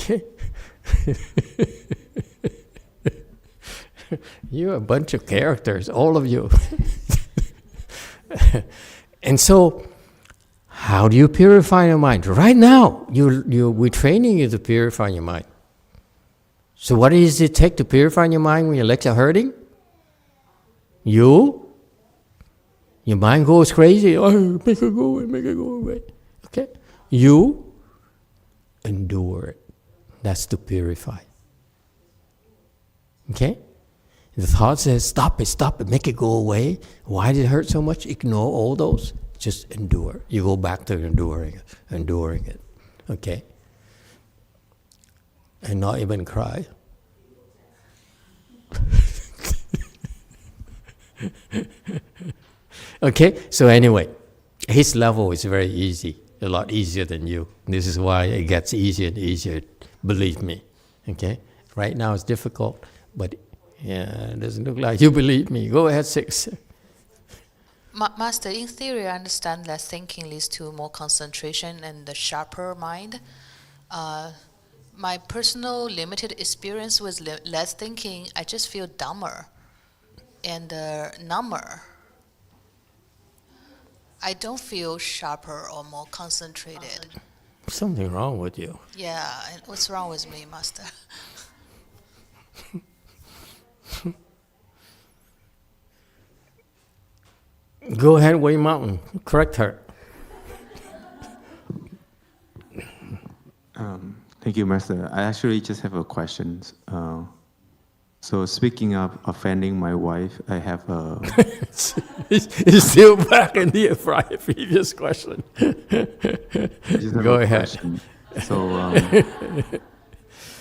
Okay? You're a bunch of characters, all of you. And so, how do you purify your mind? Right now, we're training you to purify your mind. So what does it take to purify your mind when your legs are hurting? Your mind goes crazy. Oh, make it go away, make it go away. Okay? You endure it. That's to purify. Okay? The thought says, stop it, make it go away. Why did it hurt so much? Ignore all those. Just endure. You go back to enduring it. Okay? And not even cry. Okay? So anyway, his level is very easy. A lot easier than you. This is why it gets easier and easier. Believe me. Okay? Right now it's difficult, but it doesn't look like you believe me. Go ahead, 6. Master, in theory, I understand that thinking leads to more concentration and a sharper mind. My personal limited experience with less thinking, I just feel dumber and number. I don't feel sharper or more concentrated. Something wrong with you. Yeah, and what's wrong with me, Master? Go ahead, Wei Mountain. Correct her. Thank you, Master. I actually just have a question. So speaking of offending my wife, I have a... It's still back in the previous question. Go ahead. Question.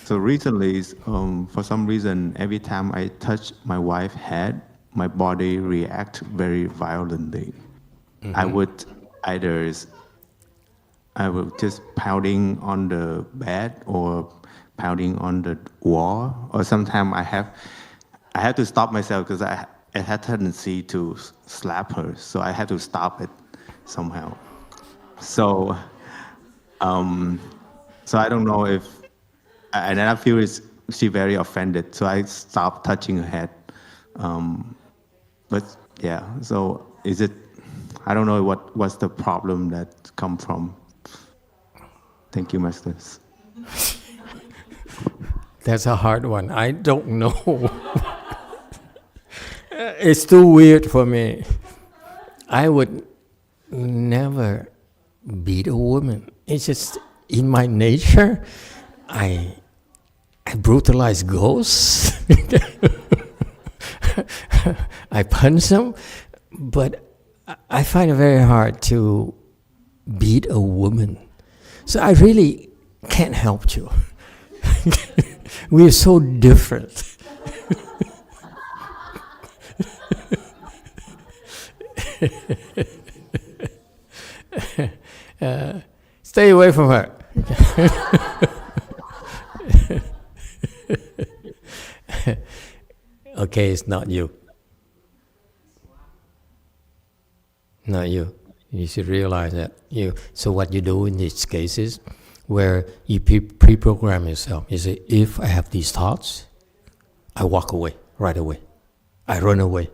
So recently, for some reason, every time I touch my wife's head, my body reacts very violently. I would just pounding on the bed or pounding on the wall, or sometimes I have to stop myself because I had tendency to slap her, so I had to stop it somehow. So I don't know if, and then I feel she very offended, so I stopped touching her head. But yeah, so is it? I don't know what's the problem that come from. Thank you, Masters. That's a hard one. I don't know. It's too weird for me. I would never beat a woman. It's just in my nature. I brutalize ghosts. I punch them, but I find it very hard to beat a woman. So I really can't help you. We are so different. Stay away from her. Okay, it's not you. Not you. You should realize that. So what you do in these cases, where you pre-program yourself, you say, if I have these thoughts, I walk away right away. I run away.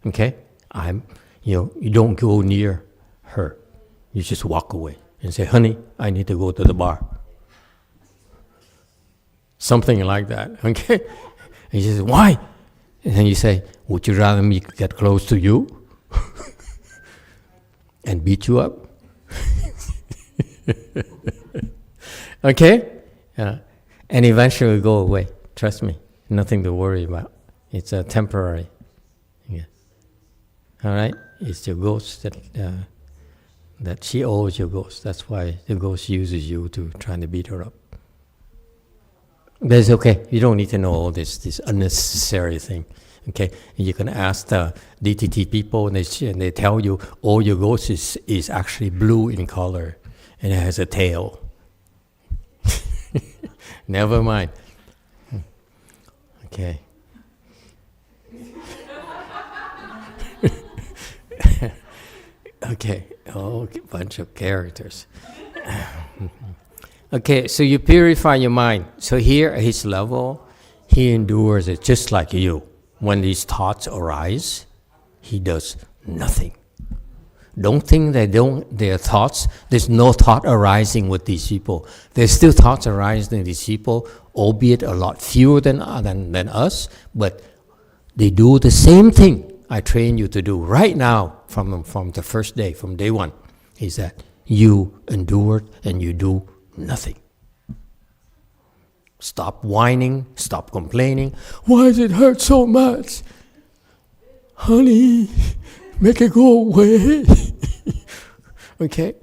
Okay? You don't go near her. You just walk away and say, honey, I need to go to the bar. Something like that. Okay? And she says, why? And then you say, would you rather me get close to you and beat you up? Okay? And eventually it'll go away. Trust me. Nothing to worry about. It's temporary. Yeah. All right? It's your ghost that she owes your ghost. That's why the ghost uses you to try to beat her up. But it's okay. You don't need to know all this unnecessary thing. Okay? And you can ask the DTT people, and they tell you all your ghost is actually blue in color, and it has a tail. Never mind. Okay. Okay. Oh, bunch of characters. Okay, so you purify your mind. So here at his level, he endures it just like you. When these thoughts arise, he does nothing. Don't think their thoughts, there's no thought arising with these people. There's still thoughts arising with these people, albeit a lot fewer than us, but they do the same thing I train you to do right now from the first day, from day one, is that you endure and you do nothing. Stop whining, stop complaining. Why does it hurt so much? Honey, make it go away. Okay?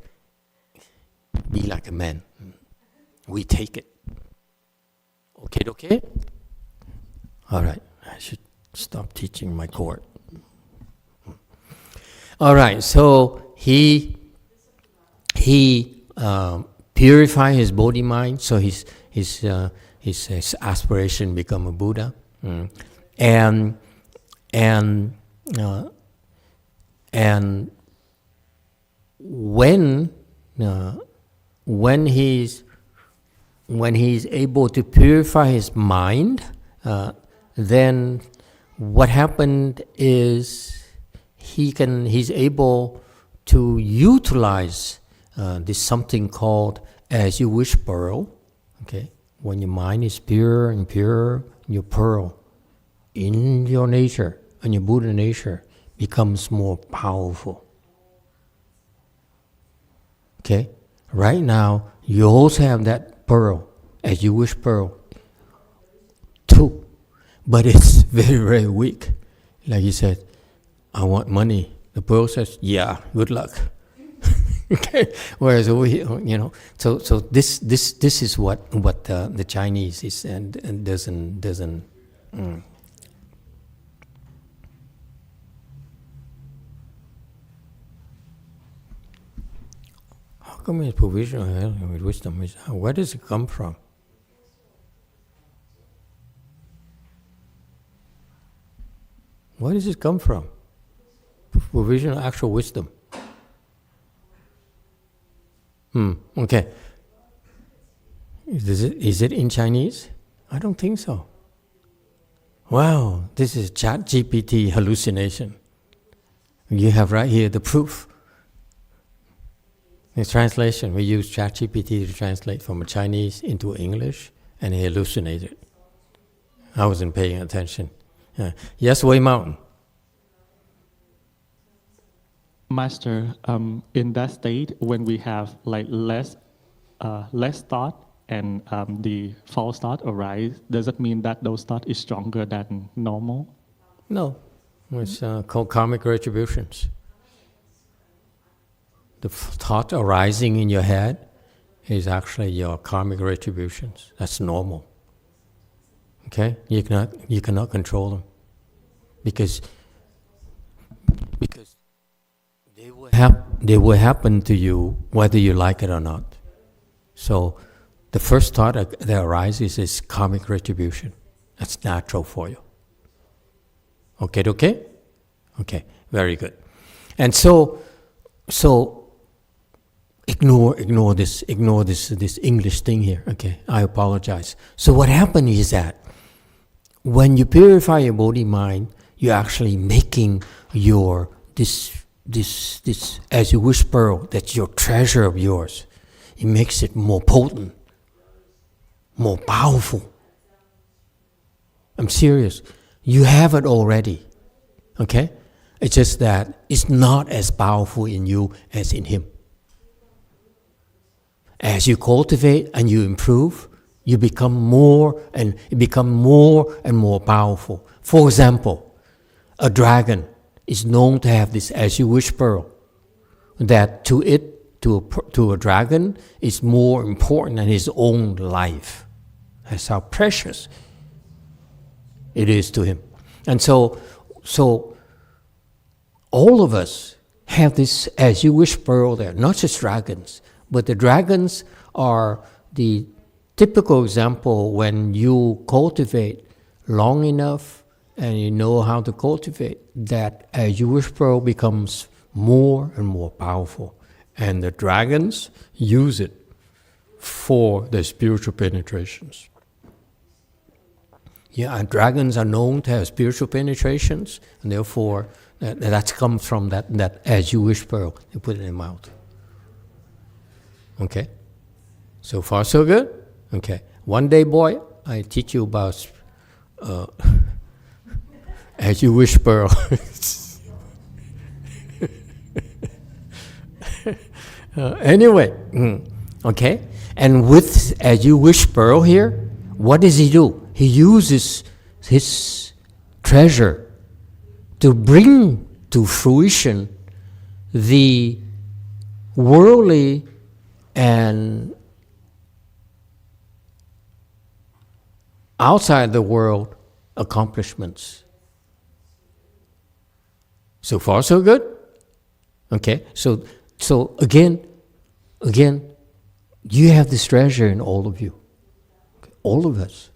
Be like a man. We take it. Okay? All right, I should stop teaching my court. All right, so he purify his body mind, so his aspiration become a Buddha, and when he's able to purify his mind, then what happened is he's able to utilize this something called as you wish pearl. Okay, when your mind is pure and pure, your pearl in your nature and your Buddha nature becomes more powerful. Okay, right now you also have that pearl, as you wish pearl, too, but it's very, very weak. Like you said, I want money. The pearl says, yeah, good luck. Okay. Whereas over here, so this is what the Chinese is and doesn't. How come it's provisional with wisdom? Where does it come from? Where does it come from? Provisional actual wisdom. Okay. Is it in Chinese? I don't think so. Wow, this is ChatGPT hallucination. You have right here the proof. The translation, we use ChatGPT to translate from Chinese into English, and he hallucinated. I wasn't paying attention. Yes, Wei Mountain. Master, in that state, when we have like less thought and the false thought arise, does it mean that those thoughts is stronger than normal? No, it's called karmic retributions. The thought arising in your head is actually your karmic retributions. That's normal. Okay, you cannot control them because they will happen to you whether you like it or not. So the first thought that arises is karmic retribution. That's natural for you. Okay? Okay, very good. And so ignore this English thing here. Okay, I apologize. So what happened is that when you purify your body mind, you're actually making your this as you wish pearl, that's your treasure of yours. It makes it more potent, more powerful. I'm serious. You have it already. Okay? It's just that it's not as powerful in you as in him. As you cultivate and you improve, you become more and more powerful. For example, a dragon is known to have this as you wish pearl, that to a dragon is more important than his own life. That's how precious it is to him. And so all of us have this as you wish pearl there, not just dragons, but the dragons are the typical example when you cultivate long enough and you know how to cultivate, that as you wish pearl becomes more and more powerful. And the dragons use it for the spiritual penetrations. Yeah, and dragons are known to have spiritual penetrations, and therefore that comes from that as you wish pearl. You put it in your mouth. Okay? So far, so good? Okay. One day, boy, I teach you about as you wish pearl. Anyway, okay? And with as you wish pearl here, what does he do? He uses his treasure to bring to fruition the worldly and outside the world accomplishments. So far, so good? Okay, so again, you have this treasure in all of you. Okay? All of us.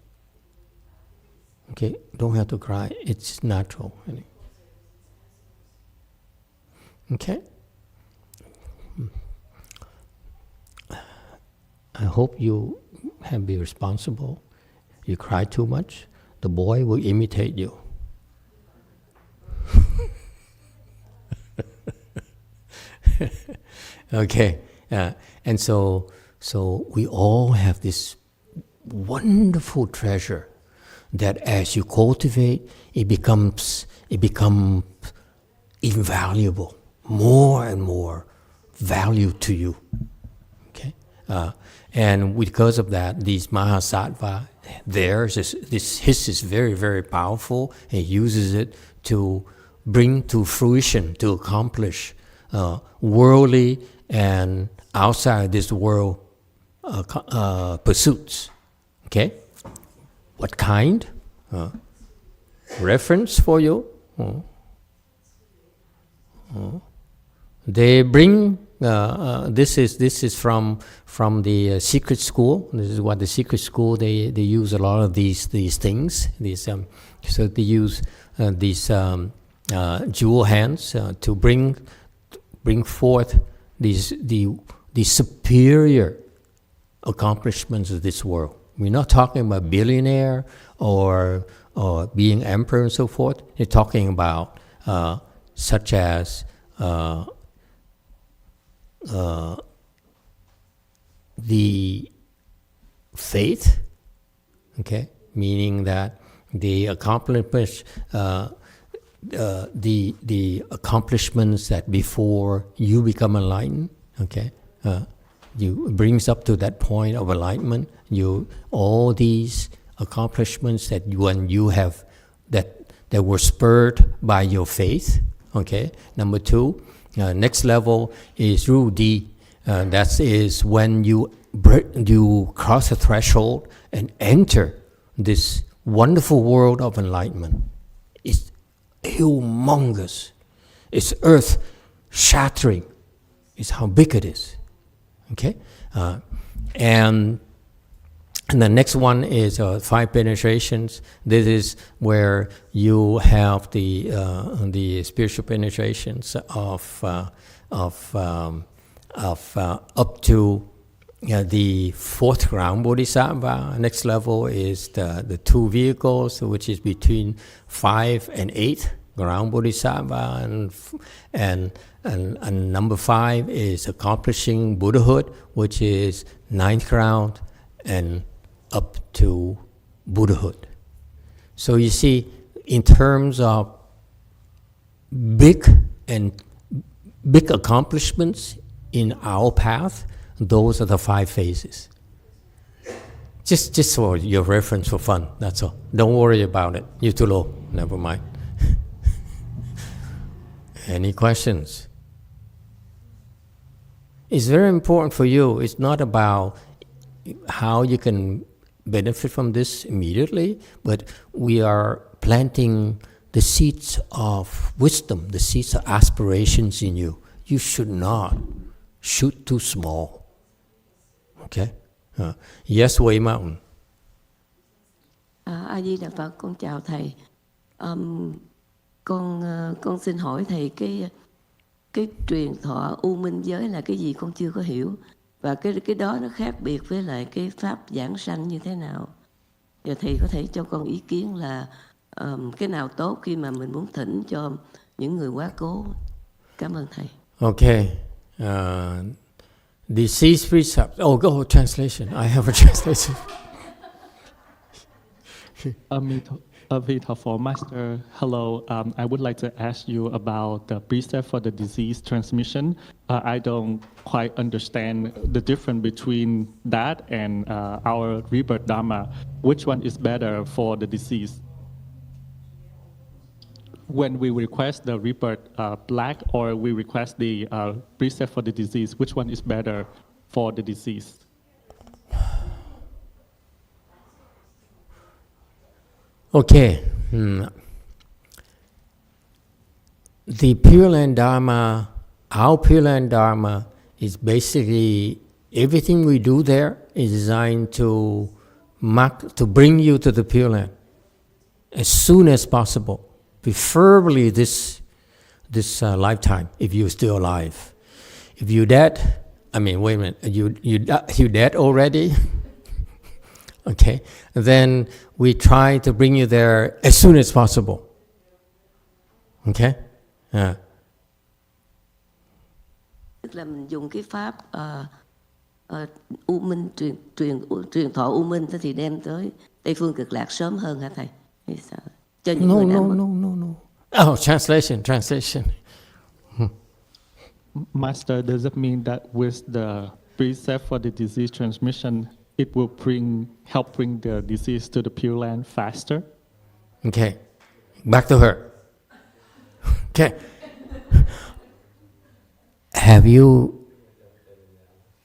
Okay, don't have to cry. It's natural. Okay? I hope you have been responsible. You cry too much, the boy will imitate you. Okay, and so we all have this wonderful treasure that as you cultivate, it becomes invaluable, more and more value to you. Okay, and because of that, these Mahasattva, his is very, very powerful. He uses it to bring to fruition, to accomplish worldly and outside this world pursuits. Okay? What kind? Reference for you? They bring this is from the secret school. This is what the secret school they use a lot of these things. So they use these jewel hands to bring forth the superior accomplishments of this world. We're not talking about billionaire or being emperor and so forth. We're talking about such as the faith, okay, meaning that the accomplishments that before you become enlightened, okay, you brings up to that point of enlightenment. All these accomplishments that when you have that were spurred by your faith, okay. Number two, next level is Rudi. That is when you cross a threshold and enter this wonderful world of enlightenment. It's humongous. It's earth-shattering. It's how big it is. Okay, and the next one is 5 penetrations. This is where you have the spiritual penetrations of up to the 4th ground bodhisattva. Next level is the 2 vehicles, which is between 5 and 8 ground bodhisattva, and number 5 is accomplishing Buddhahood, which is 9th ground and up to Buddhahood. So you see, in terms of big accomplishments in our path, those are the 5 phases. Just for your reference, for fun, that's all. Don't worry about it. You're too low. Never mind. Any questions? It's very important for you. It's not about how you can benefit from this immediately, but we are planting the seeds of wisdom, the seeds of aspirations in you. You should not shoot too small. Okay? Yes, Way Mountain. A Di Đà Phật, con chào thầy. Con xin hỏi thầy cái truyền thọ u minh giới là cái gì, con chưa có hiểu. Và cái đó nó khác biệt với lại cái pháp giảng sanh như thế nào? Giờ thầy có thể cho con ý kiến là cái nào tốt khi mà mình muốn thỉnh cho những người quá cố. Cảm ơn thầy. Okay. Deceased precepts. Oh, go translation. I have a translation. For Master, hello. I would like to ask you about the precept for the disease transmission. I don't quite understand the difference between that and our rebirth dharma. Which one is better for the disease? When we request the rebirth black or we request the precept for the disease, which one is better for the disease? Okay. The Pureland Dharma, our Pureland Dharma is basically everything we do there is designed to bring you to the Pureland as soon as possible, preferably this lifetime, if you're still alive. If you're dead, wait a minute, you dead already? Okay, then we try to bring you there as soon as possible. Okay? Tức là mình dùng cái pháp u minh truyền thọ u minh thì đem tới Tây phương cực lạc sớm hơn hả thầy? Hay sao? Cho những người đã mất. No. Oh, translation. Master, does it mean that with the precept for the disease transmission, it will help bring the disease to the Pure Land faster? Okay, back to her. Okay. Have you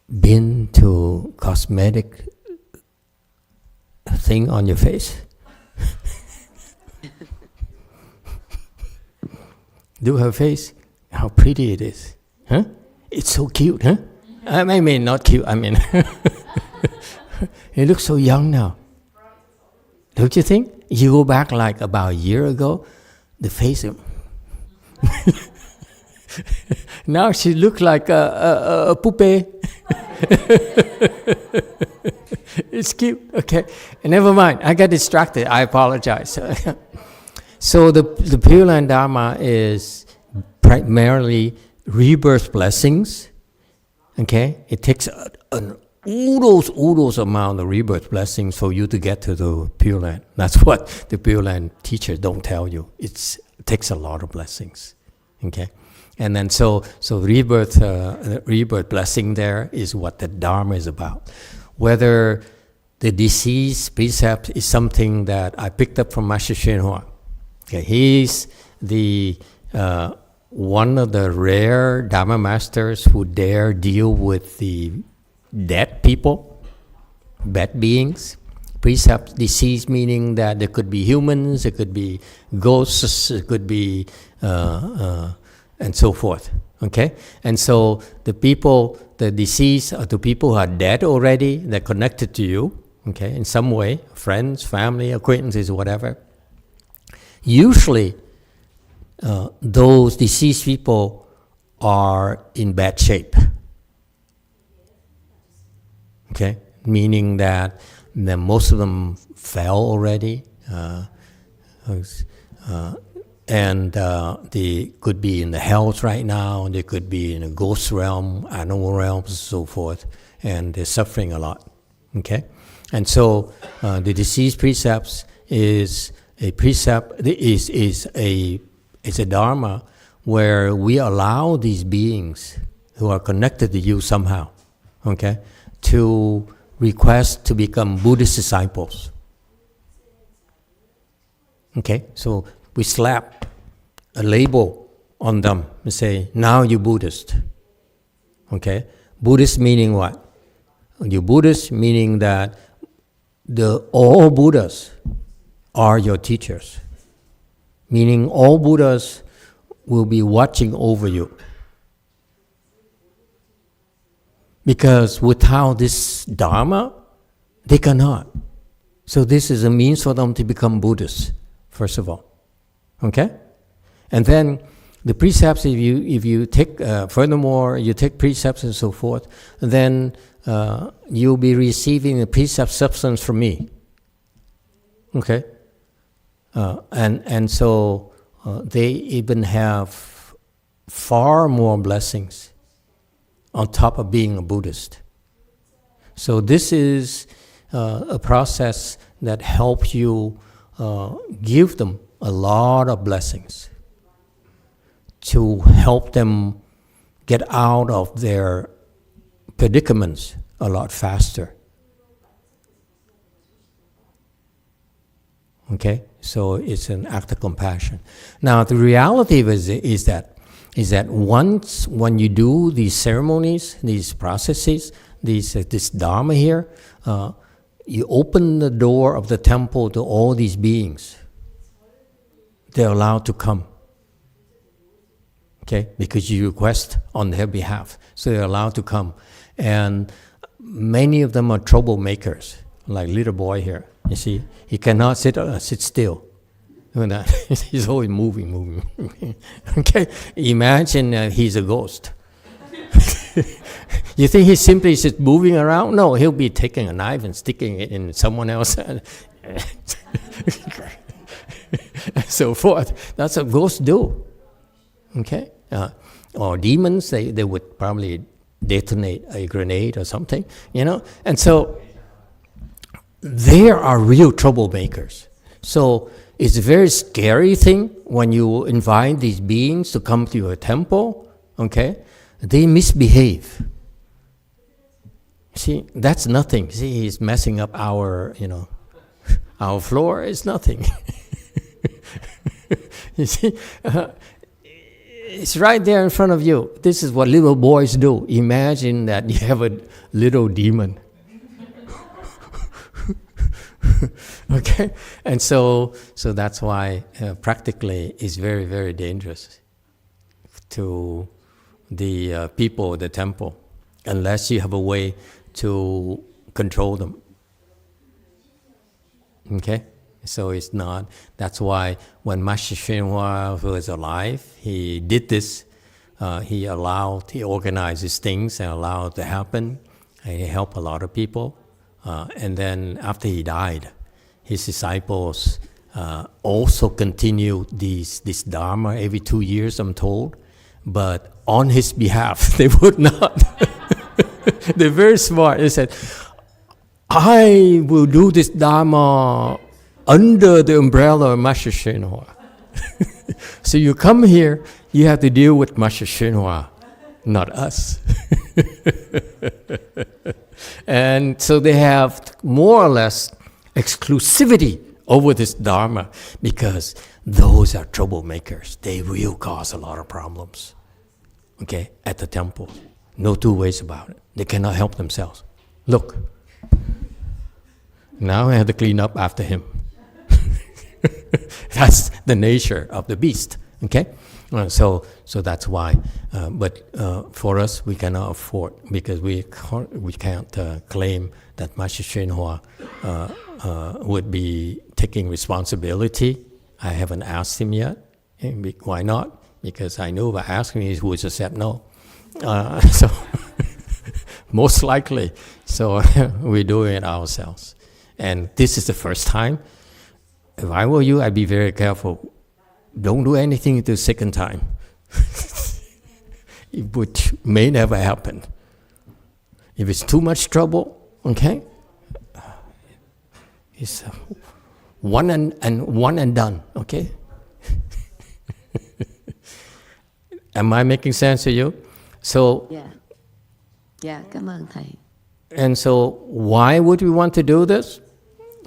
been to cosmetic thing on your face? Do her face? How pretty it is. Huh? It's so cute, huh? I mean, not cute, it looks so young now. Don't you think? You go back like about a year ago, the face... Now she looks like a puppy. It's cute. Okay, never mind. I got distracted. I apologize. So the Pureland Dharma is primarily rebirth blessings. Okay, it takes an oodles amount of rebirth blessings for you to get to the Pure Land. That's what the Pure Land teachers don't tell you. It takes a lot of blessings. Okay, and then so rebirth blessing there is what the Dharma is about. Whether the disease precept is something that I picked up from masteryonghua. Okay, he's the one of the rare Dharma masters who dare deal with the dead people, bad beings. Precept disease meaning that there could be humans, it could be ghosts, it could be and so forth. Okay, and so the deceased are the people who are dead already. They're connected to you. Okay, in some way, friends, family, acquaintances, whatever. Usually, those deceased people are in bad shape. Okay, meaning that most of them fell already, and they could be in the hells right now, they could be in a ghost realm, animal realms, and so forth, and they're suffering a lot. Okay, and so the disease precepts is a precept, is a dharma where we allow these beings who are connected to you somehow, okay, to request to become Buddhist disciples. Okay, so we slap a label on them and say, now you're Buddhist. Okay, Buddhist meaning what? You're Buddhist meaning that all Buddhas are your teachers. Meaning all Buddhas will be watching over you. Because without this Dharma, they cannot. So this is a means for them to become Buddhists, first of all. Okay? And then The precepts, if you take, furthermore, you take precepts and so forth, then you'll be receiving the precept substance from me. Okay? And so they even have far more blessings on top of being a Buddhist. So this is a process that helps you give them a lot of blessings to help them get out of their predicaments a lot faster. Okay, so it's an act of compassion. Now the reality is that once when you do these ceremonies, these processes, this dharma here, you open the door of the temple to all these beings. They're allowed to come. Okay, because you request on their behalf, so they're allowed to come, and many of them are troublemakers, like little boy here. You see, he cannot sit still. He's always moving. Okay, imagine he's a ghost. You think he's simply just moving around? No, he'll be taking a knife and sticking it in someone else, and so forth. That's what ghosts do. Okay, or demons, they would probably detonate a grenade or something, and so they are real troublemakers. So it's a very scary thing when you invite these beings to come to your temple. Okay, they misbehave. See, that's nothing. See, he's messing up our our floor. Is nothing. You see, it's right there in front of you. This is what little boys do. Imagine that you have a little demon. Okay, and so that's why practically it's very, very dangerous to the people of the temple, unless you have a way to control them. Okay, so it's not. That's why when Master Shenhua was alive, he did this. He organized these things and allowed it to happen. And he helped a lot of people. And then after he died, his disciples also continued this Dharma every 2 years, I'm told. But on his behalf, they would not. They're very smart. They said, I will do this Dharma under the umbrella of Master Shenhua. So you come here, you have to deal with Master Shenhua, not us. And so they have more or less exclusivity over this Dharma because those are troublemakers. They will cause a lot of problems, okay, at the temple. No two ways about it. They cannot help themselves. Look, now I have to clean up after him. That's the nature of the beast, okay? So that's why. But for us, we cannot afford because we can't claim that Master Shenhua would be taking responsibility. I haven't asked him yet. Why not? Because I know if I ask him, he would just say no. So most likely, so we're doing it ourselves. And this is the first time. If I were you, I'd be very careful. Don't do anything the second time. Which may never happen. If it's too much trouble, okay, it's one and done, okay? Am I making sense to you? So, yeah, cảm ơn thầy. And so why would we want to do this?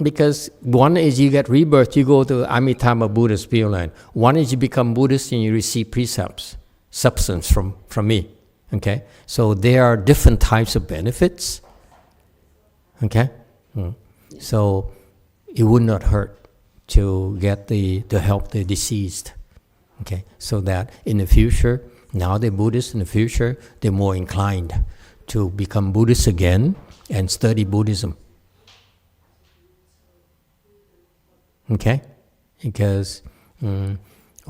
Because one is you get rebirth, you go to Amitabha Buddha's Pureland. One is you become Buddhist and you receive precepts, substance from me. Okay? So there are different types of benefits. Okay? So it would not hurt to get to help the deceased. Okay? So that in the future, now they're Buddhists, in the future they're more inclined to become Buddhists again and study Buddhism. Okay? Because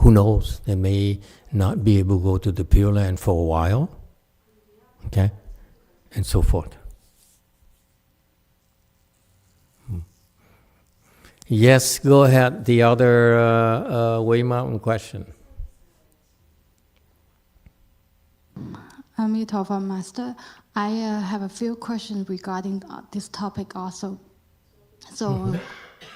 who knows? They may not be able to go to the Pureland for a while, okay, and so forth. Yes, go ahead. The other Way Mountain question. Amitabha Master, I have a few questions regarding this topic also. So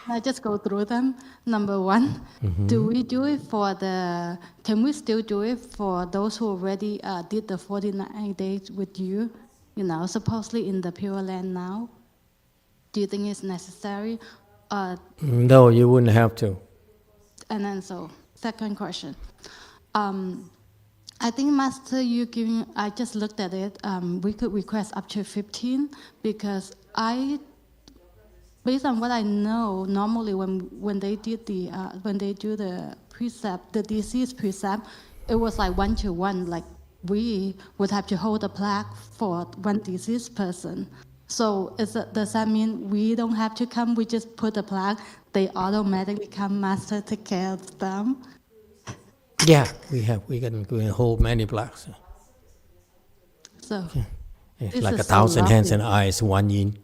I just go through them. Number one, do we do it can we still do it for those who already did the 49 days with you, supposedly in the Pure Land now? Do you think it's necessary? No, you wouldn't have to. And then second question. I think, Master, I just looked at it, we could request up to 15 because based on what I know, normally when they do the precept, the disease precept, it was like 1-to-1, like we would have to hold a plaque for one deceased person. So does that mean we don't have to come, we just put a plaque, they automatically come, Master, take care of them? Yeah, we can hold many plaques. So it's like 1,000 hands and eyes, one yin.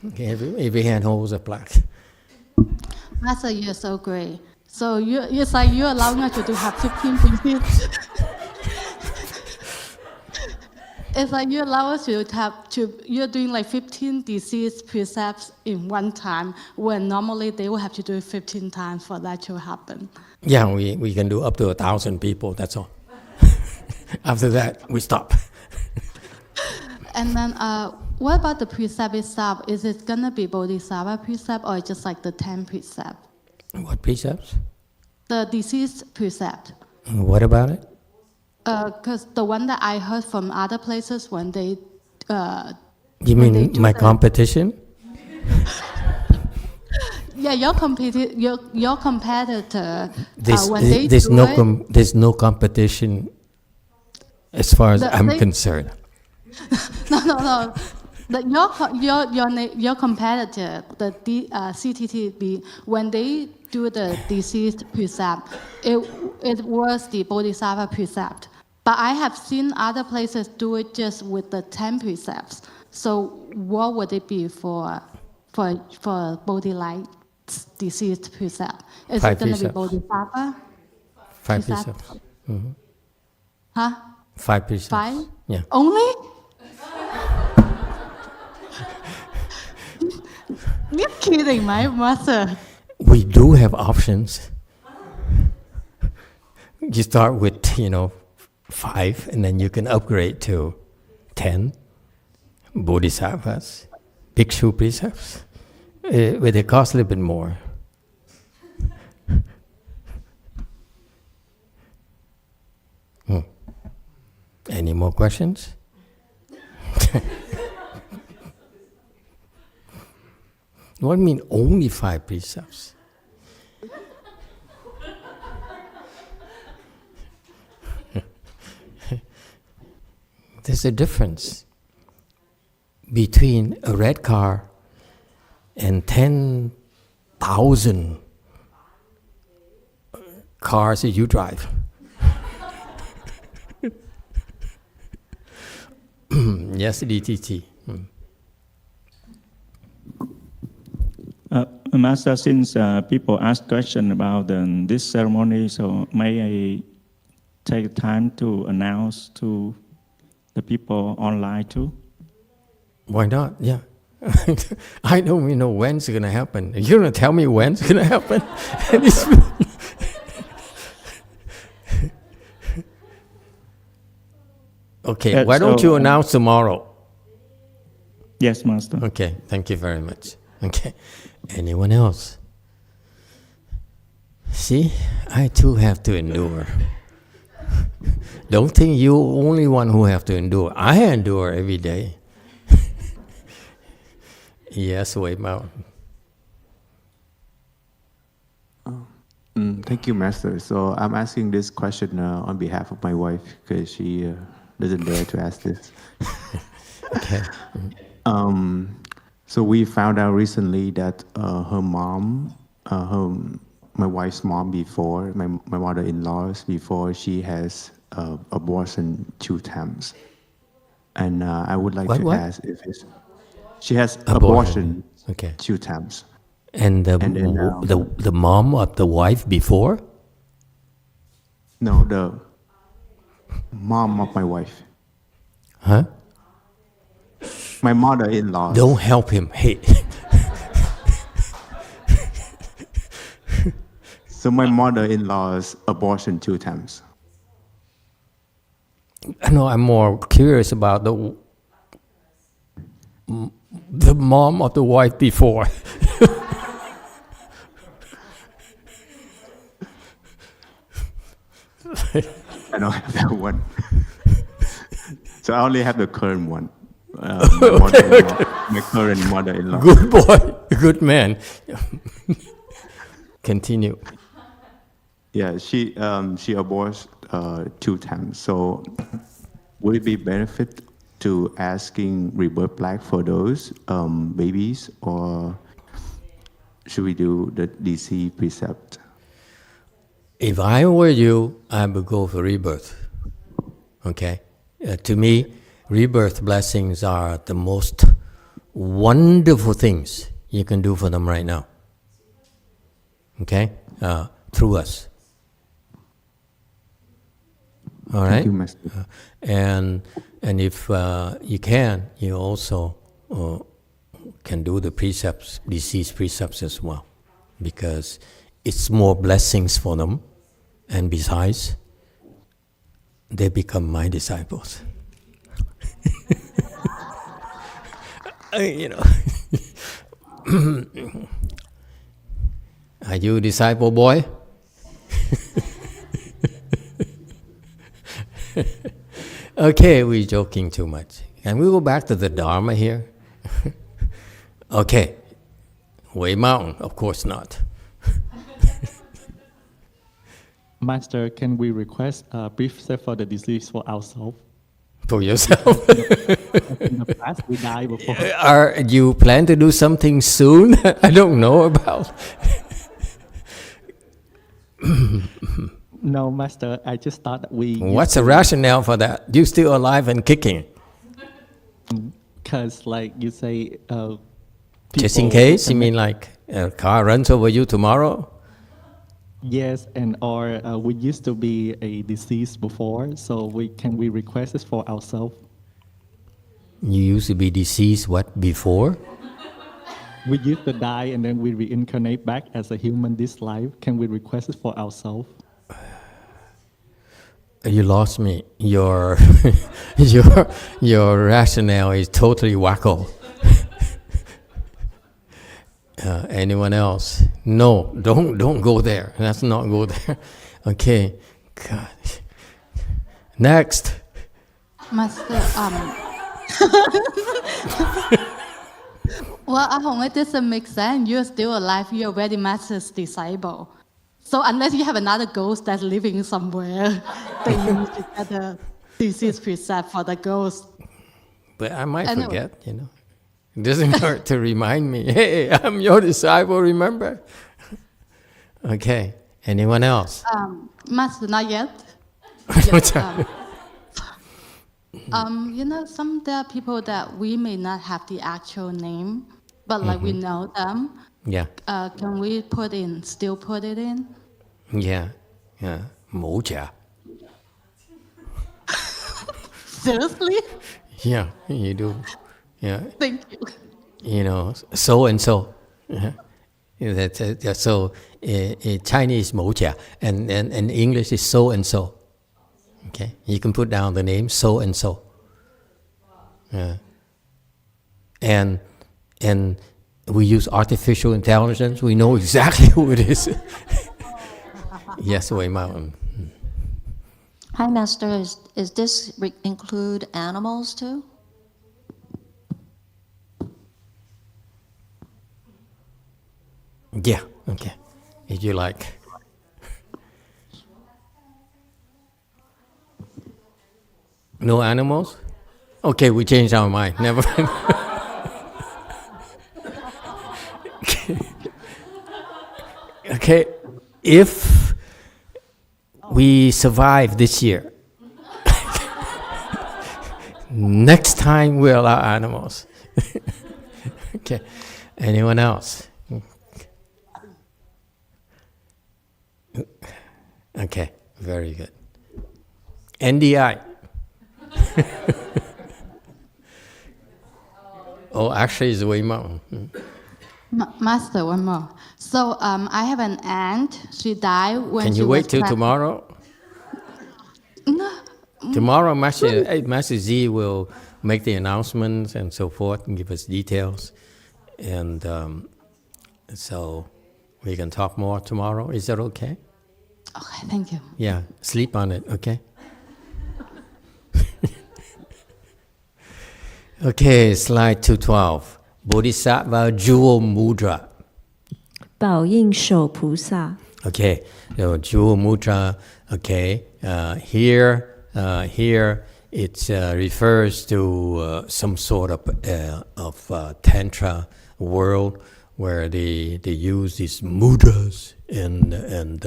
Okay, every hand holds a plaque. Master, you're so great. So it's like you're allowing us to have 15 pieces. It's like you allow us you're doing like 15 disease precepts in one time, when normally they will have to do it 15 times for that to happen. Yeah, we can do up to 1,000 people, that's all. After that, we stop. And then what about the precept itself? Is it going to be Bodhisattva precept or just like the 10 precept? What precepts? The disease precept. What about it? Because the one that I heard from other places when they... You mean my competition? Yeah, your competitor. There's no competition as far as I'm concerned. No. Your competitor, the CTTB, when they do the diseased precept, it was the Bodhisattva precept. But I have seen other places do it just with the 10 precepts. So what would it be for Bodhilight's diseased precept? Is it going to be Bodhisattva? 5 precepts. Mm-hmm. Huh? 5 precepts. 5? Yeah. Only? You're kidding, my Master. We do have options. You start with, 5, and then you can upgrade to 10 bodhisattvas, bhikshu precepts, but it costs a little bit more. Any more questions? What do you mean only 5 precepts? There's a difference between a red car and 10,000 cars that you drive. Yes, DTT. Master, since people ask questions about this ceremony, so may I take time to announce to the people online too? Why not? Yeah. I don't even know when it's going to happen. You're going to tell me when it's going to happen? Okay, why don't you announce tomorrow? Yes, Master. Okay, thank you very much. Okay, anyone else? See, I too have to endure. Don't think you're the only one who have to endure. I endure every day. Yes, Way Mountain. Thank you, Master. So I'm asking this question on behalf of my wife because she doesn't dare to ask this. Okay. So we found out recently that her mom, my wife's mom before, my mother-in-law's before she has abortion 2 times. And I would like to ask if she has abortion okay. 2 times. And the mom of the wife before? No, the mom of my wife. Huh? My mother-in-law. Don't help him. Hey. So my mother-in-law's abortion 2 times. No, I'm more curious about the mom of the wife before. I don't have that one. So I only have the current one. My current mother-in-law. Good boy, good man. Continue. Yeah, she aborts 2 times. So would it be benefit to asking rebirth back for those babies, or should we do the DC precept? If I were you, I would go for rebirth. Okay? To me, rebirth blessings are the most wonderful things you can do for them right now. Okay? Through us. All right? Thank you, Master. And if you can, you also can do the precepts, deceased precepts as well, because it's more blessings for them, and besides, they become my disciples. You know, are you a disciple boy? Okay, we're joking too much. Can we go back to the Dharma here? Okay. Way mountain? Of course not. Master, can we request a brief set for the disease for ourselves? For yourself? In the past, we died before. Are you plan to do something soon? I don't know about. No, Master, I just thought that we... What's the rationale for that? You still alive and kicking? Because, like you say... Just in case? You mean like a car runs over you tomorrow? Yes, and or we used to be a disease before, so can we request this for ourselves? You used to be deceased, what, before? We used to die and then we reincarnate back as a human this life. Can we request this for ourselves? You lost me. Your rationale is totally wacko. Anyone else? No, don't go there. Let's not go there. Okay. God. Next. Master, well, it doesn't make sense. You're still alive. You're already Master's disciple. So unless you have another ghost that's living somewhere, then you need to get a disease precept for the ghost. But I might forget, you know. It doesn't hurt to remind me, hey, I'm your disciple, remember? Okay. Anyone else? Master, not yet. You know, there are people that we may not have the actual name, but like we know them. Yeah. Can we still put it in? Yeah. Yeah. Moja. Seriously? Yeah, you do. Yeah. Thank you. You know, so and so. So Chinese moja and English is so and so. Okay, you can put down the name so and so. And we use artificial intelligence. We know exactly who it is. Yes, Wei Mountain. Hi, Master. Is this include animals too? Yeah, okay. If you like. No animals? Okay, we changed our mind. Never mind. Okay. if we survive this year, next time we'll allow animals. Okay. Anyone else? Okay, very good. NDI. Oh, actually, it's way more. Master, one more. So I have an aunt. She died when Can she you was wait till tomorrow? No. Tomorrow, Master Z will make the announcements and so forth and give us details. And so we can talk more tomorrow. Is that okay? Okay, thank you. Yeah, sleep on it, okay? Okay, slide 212. Bodhisattva Jewel Mudra. 宝应手菩萨 Okay, so Jewel Mudra, okay, here it refers to some sort of Tantra world where they use these mudras and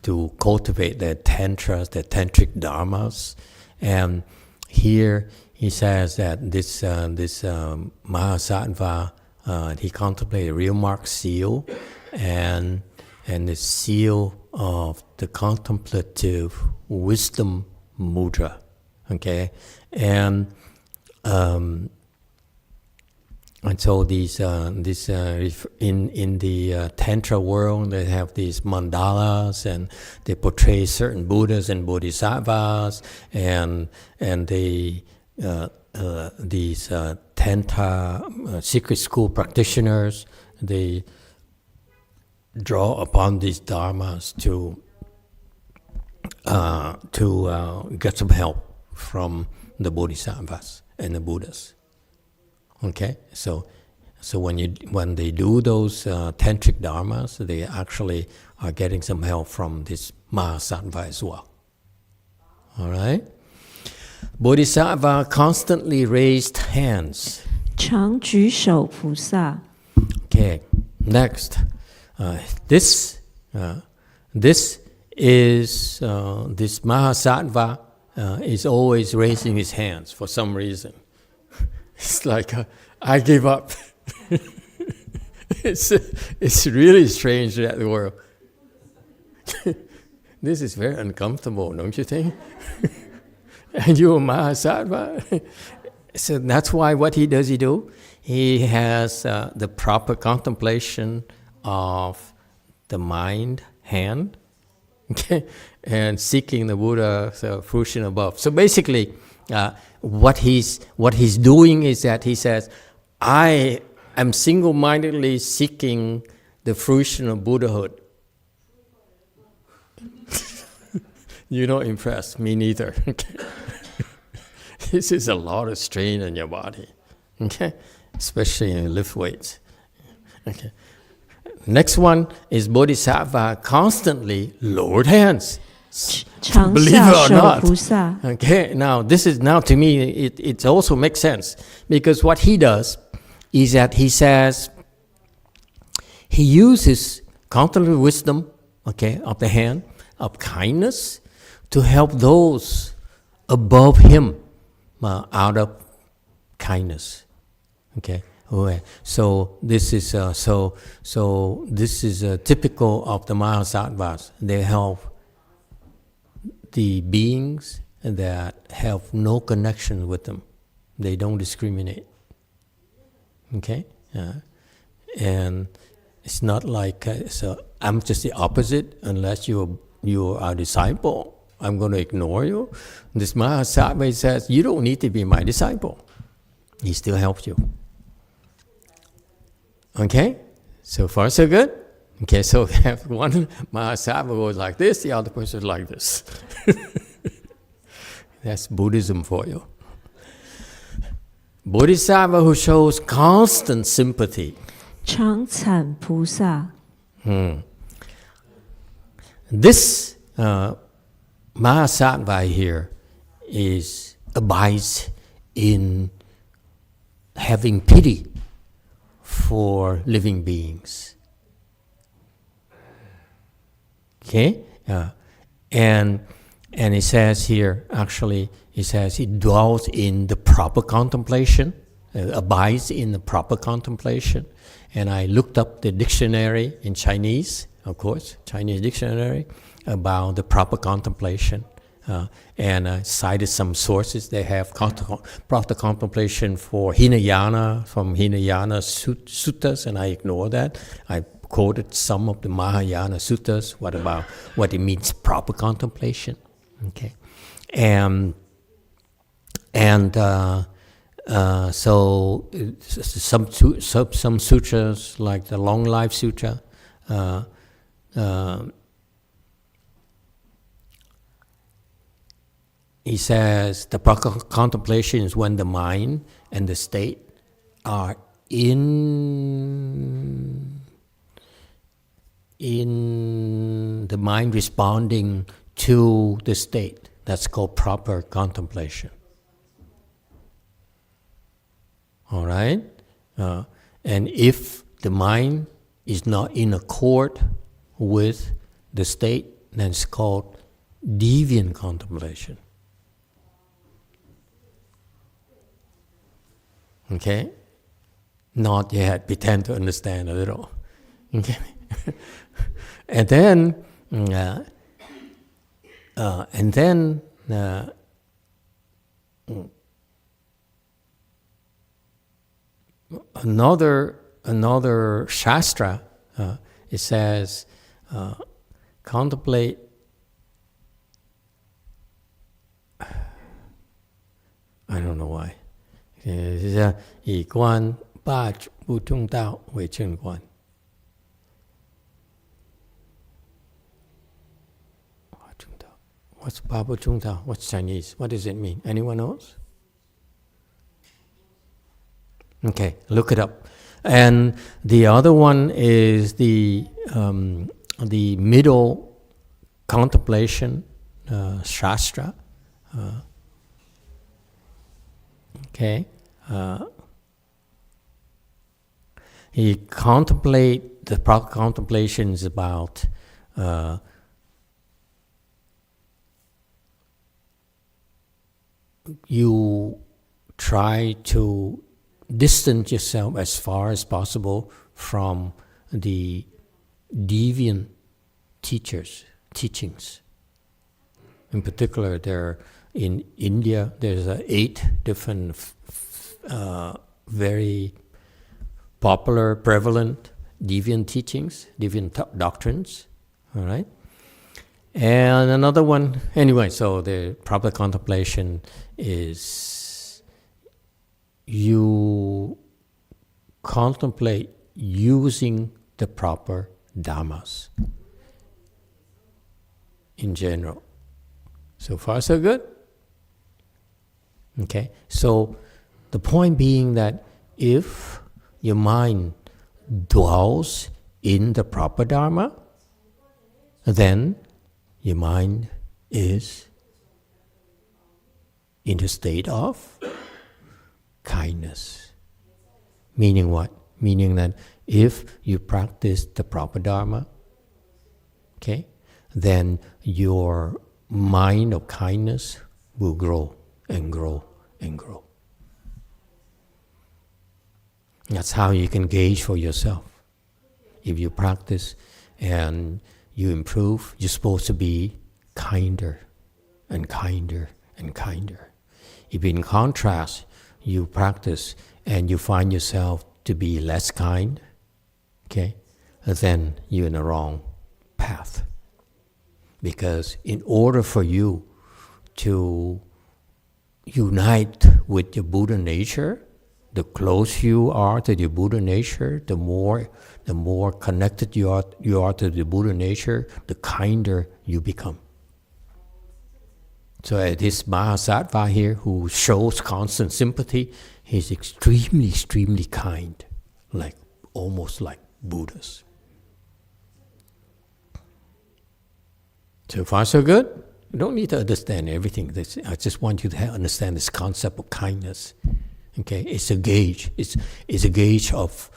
to cultivate their tantras, their tantric dharmas. And here he says that this Mahasattva, he contemplated a real mark seal and the seal of the contemplative wisdom mudra. Okay, and so these in the Tantra world, they have these mandalas and they portray certain Buddhas and Bodhisattvas, and they these Tantra secret school practitioners, they draw upon these dharmas to get some help from the Bodhisattvas and the Buddhas. Okay, so when they do those tantric dharmas, they actually are getting some help from this Mahasattva as well. All right. Bodhisattva constantly raised hands. 常举手菩萨 Okay, next. This is this Mahasattva is always raising his hands for some reason. It's like I give up. It's really strange that world. This is very uncomfortable, don't you think? And you're a Mahasattva. So that's why what he does, he has the proper contemplation of the mind, hand, okay, and seeking the Buddha's fruition above. So basically, what he's doing is that he says, I am single-mindedly seeking the fruition of Buddhahood. You're not impressed, me neither. Okay. This is a lot of strain on your body, okay, especially when you lift weights. Okay. Next one is Bodhisattva constantly lowered hands. 常 Believe 下 it or 手 not. 菩萨 Okay, now to me it also makes sense, because what he does is that he says he uses contemplative wisdom, okay, of the hand, of kindness, to help those above him out of kindness. Okay. So this is typical of the Mahasattvas. They help the beings that have no connection with them. They don't discriminate. Okay, and it's not like so I'm just the opposite. Unless you are a disciple, I'm going to ignore you. This Mahasattva says you don't need to be my disciple. He still helps you. Okay, so far so good. Okay, so we have one Mahasattva goes like this, the other person like this. That's Buddhism for you. Bodhisattva who shows constant sympathy. 常惨菩萨 This Mahasattva here abides in having pity for living beings. Okay, and it says here, actually, it says it dwells in the proper contemplation, abides in the proper contemplation. And I looked up the dictionary in Chinese, of course, Chinese dictionary, about the proper contemplation. And I cited some sources. They have proper contemplation for Hinayana, from Hinayana suttas, and I ignore that. I quoted some of the Mahayana suttas. What it means, proper contemplation? Okay, so some sutras like the Long Life Sutra. He says the proper contemplation is when the mind and the state are in the mind responding to the state. That's called proper contemplation. All right? And if the mind is not in accord with the state, then it's called deviant contemplation. Okay? Not yet. Pretend to understand a little. Okay? And then another shastra, it says, contemplate. I don't know why. 以观八不中道为正观。What's 八不中道? What's Chinese? What does it mean? Anyone else? Okay, look it up. And the other one is the middle contemplation shastra. Okay. He contemplate, the proper contemplation is about you try to distance yourself as far as possible from the deviant teachings. In particular, in India, there's 8 different very popular, prevalent deviant teachings, deviant doctrines, all right? And another one, anyway, so the proper contemplation is you contemplate using the proper dhammas in general. So far, so good? Okay, so the point being that if your mind dwells in the proper dharma, then your mind is in the state of kindness. Meaning what? Meaning that if you practice the proper dharma, okay, then your mind of kindness will grow and grow and grow. That's how you can gauge for yourself. If you practice and you improve, you're supposed to be kinder and kinder and kinder. If in contrast, you practice and you find yourself to be less kind, okay, then you're in the wrong path. Because in order for you to unite with your Buddha nature, the closer you are to the Buddha nature, the more connected you are to the Buddha nature, the kinder you become. So this Mahasattva here, who shows constant sympathy, he's extremely, extremely kind, like almost like Buddhas. So far, so good? You don't need to understand everything. I just want you to understand this concept of kindness. Okay, it's a gauge. It's a gauge of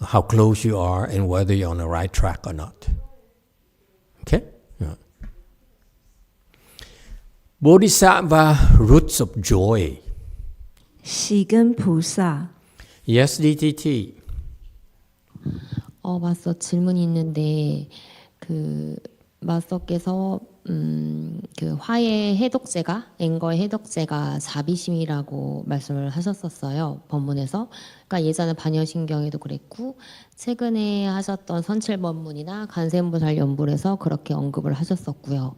how close you are and whether you're on the right track or not. Okay? Yeah. Bodhisattva, roots of joy. 喜根菩萨， Yes, DTT. 마스터 질문이 있는데 마스터께서 그 화의 해독제가 앵거의 해독제가 자비심이라고 말씀을 하셨었어요. 법문에서. 그러니까 예전에 반여신경에도 그랬고 최근에 하셨던 선칠법문이나 간센보살 연불에서 그렇게 언급을 하셨었고요.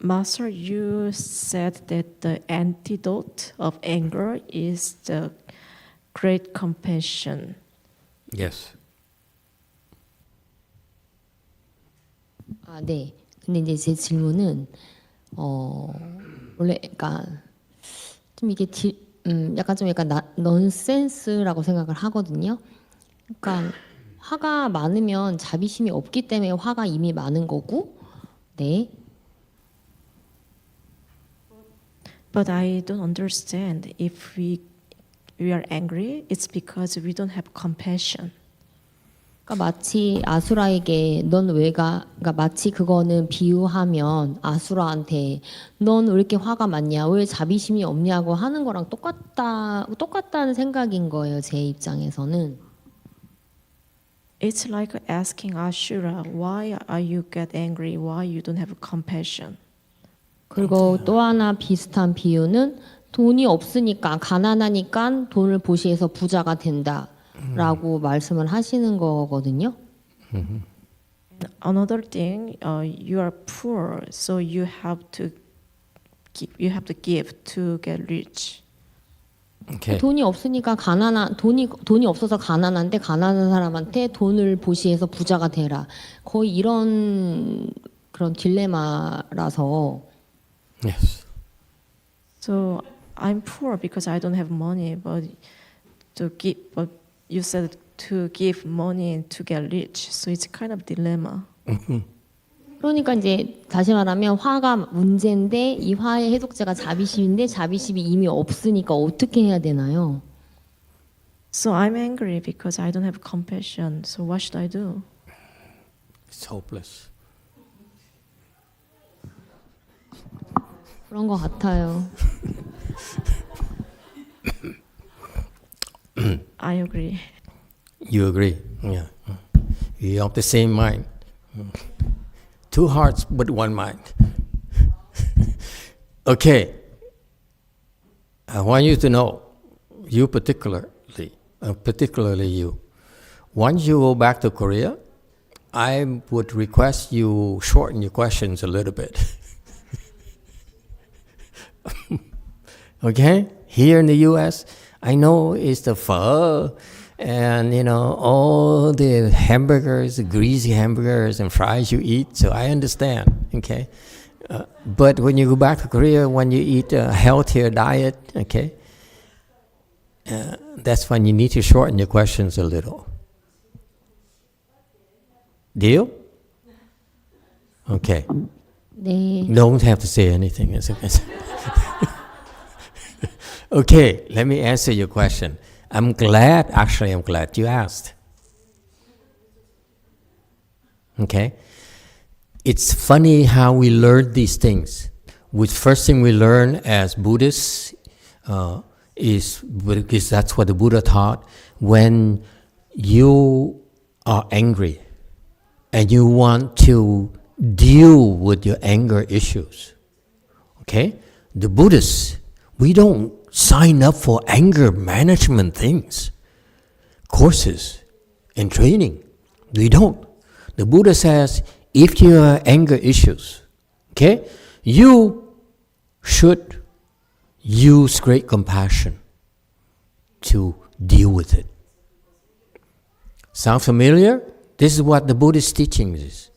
Master, you said that the antidote of anger is the great compassion. Yes. 네. 근데 이제 제 질문은 원래 그러니까 좀 이게 약간 넌센스라고 생각을 하거든요. 그러니까 화가 많으면 자비심이 없기 때문에 화가 이미 많은 거고, 네. But I don't understand. If we are angry, it's because we don't have compassion. 그러니까 마치 아수라에게 넌 왜가, 그러니까 마치 그거는 비유하면 아수라한테 넌 왜 이렇게 화가 많냐, 왜 자비심이 없냐고 하는 거랑 똑같다는 생각인 거예요. 제 입장에서는. It's like asking Ashura, why are you get angry? Why you don't have compassion? 그리고 또 하나 비슷한 비유는 돈이 없으니까 가난하니까 돈을 보시해서 부자가 된다라고 말씀을 하시는 거거든요. Another thing, you are poor, so you have to give to get rich. Okay. 돈이 없으니까 돈이 없어서 가난한데 가난한 사람한테 돈을 보시해서 부자가 되라. 거의 이런 그런 딜레마라서. Yes. So I'm poor because I don't have money, but you said to give money to get rich, so it's kind of dilemma. 그러니까 이제 다시 말하면 화가 문제인데 이 화의 해독제가 자비심인데 자비심이 이미 없으니까 어떻게 해야 되나요? So I'm angry because I don't have compassion. So what should I do? It's hopeless. 그런 것 같아요. I agree. You agree? Yeah. You have the same mind. Two hearts, but one mind. Okay. I want you to know, you particularly you. Once you go back to Korea, I would request you shorten your questions a little bit. Okay? Here in the U.S., I know it's the pho and, all the hamburgers, the greasy hamburgers and fries you eat, so I understand, okay? But when you go back to Korea, when you eat a healthier diet, okay, that's when you need to shorten your questions a little. Deal? Okay. 네. Don't have to say anything. It's okay. Okay, let me answer your question. I'm glad you asked. Okay? It's funny how we learn these things. First thing we learn as Buddhists is, because that's what the Buddha taught, when you are angry and you want to deal with your anger issues. Okay? The Buddhists, we don't sign up for anger management things, courses, and training. We don't. The Buddha says, if you have anger issues, okay, you should use great compassion to deal with it. Sound familiar? This is what the Buddhist teaching is.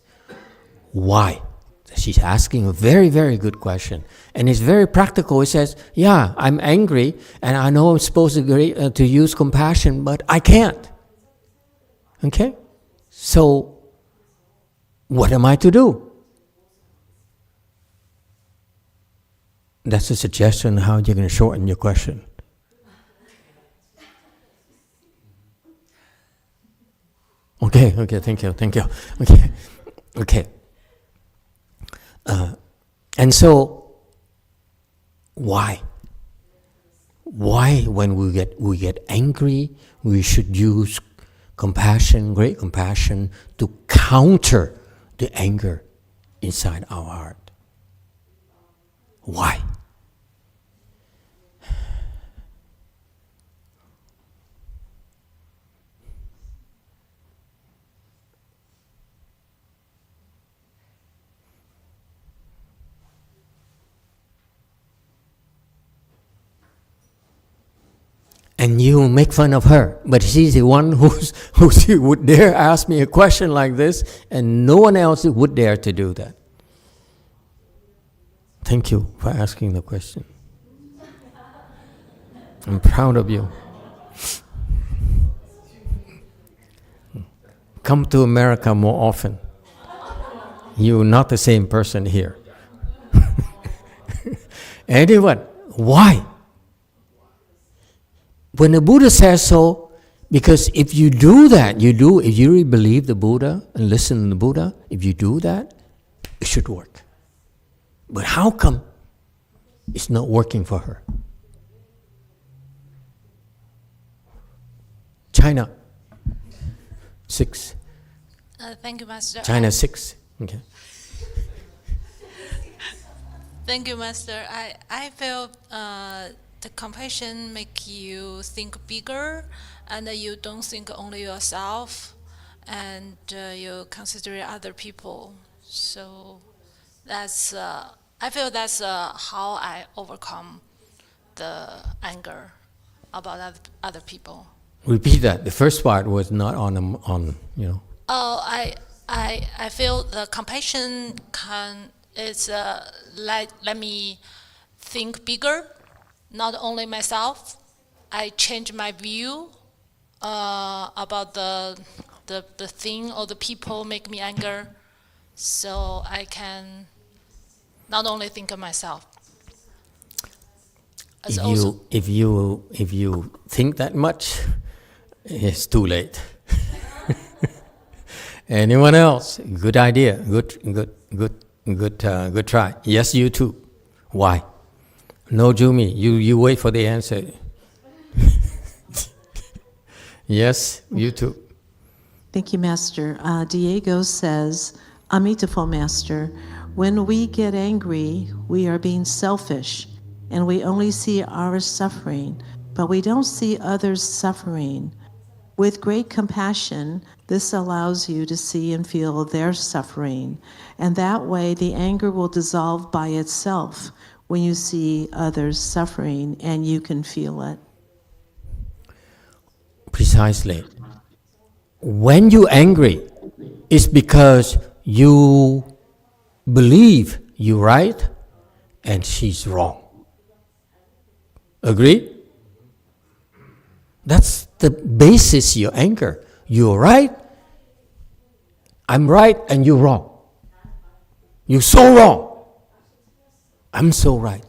Why? She's asking a very, very good question. And it's very practical. It says, yeah, I'm angry, and I know I'm supposed to use compassion, but I can't. Okay? So, what am I to do? That's a suggestion how you're going to shorten your question. Okay, thank you. Okay. And so, why? Why, when we get angry, we should use compassion, great compassion, to counter the anger inside our heart? Why? And you make fun of her, but she's the one who would dare ask me a question like this, and no one else would dare to do that. Thank you for asking the question. I'm proud of you. Come to America more often. You're not the same person here. Anyway, why? When the Buddha says so, because if you do that, if you really believe the Buddha and listen to the Buddha, if you do that, it should work. But how come it's not working for her? China, 6. Thank you, Master. China 6. Okay. Thank you, Master. I feel the compassion make you think bigger, and you don't think only yourself, and you consider other people. So that's I feel that's how I overcome the anger about other people. Repeat that. The first part was not on. Oh, I feel the compassion is let me think bigger. Not only myself, I change my view about the thing or the people make me anger, so I can not only think of myself. If you think that much, it's too late. Anyone else? Good idea. Good try. Yes, you too. Why? No, Jumi, you wait for the answer. Yes, you too. Thank you, Master. Diego says, Amitabha, Master, when we get angry, we are being selfish, and we only see our suffering, but we don't see others' suffering. With great compassion, this allows you to see and feel their suffering, and that way the anger will dissolve by itself when you see others suffering and you can feel it. Precisely. When you're angry, it's because you believe you're right and she's wrong. Agree? That's the basis of your anger. You're right, I'm right, and you're wrong. You're so wrong. I'm so right.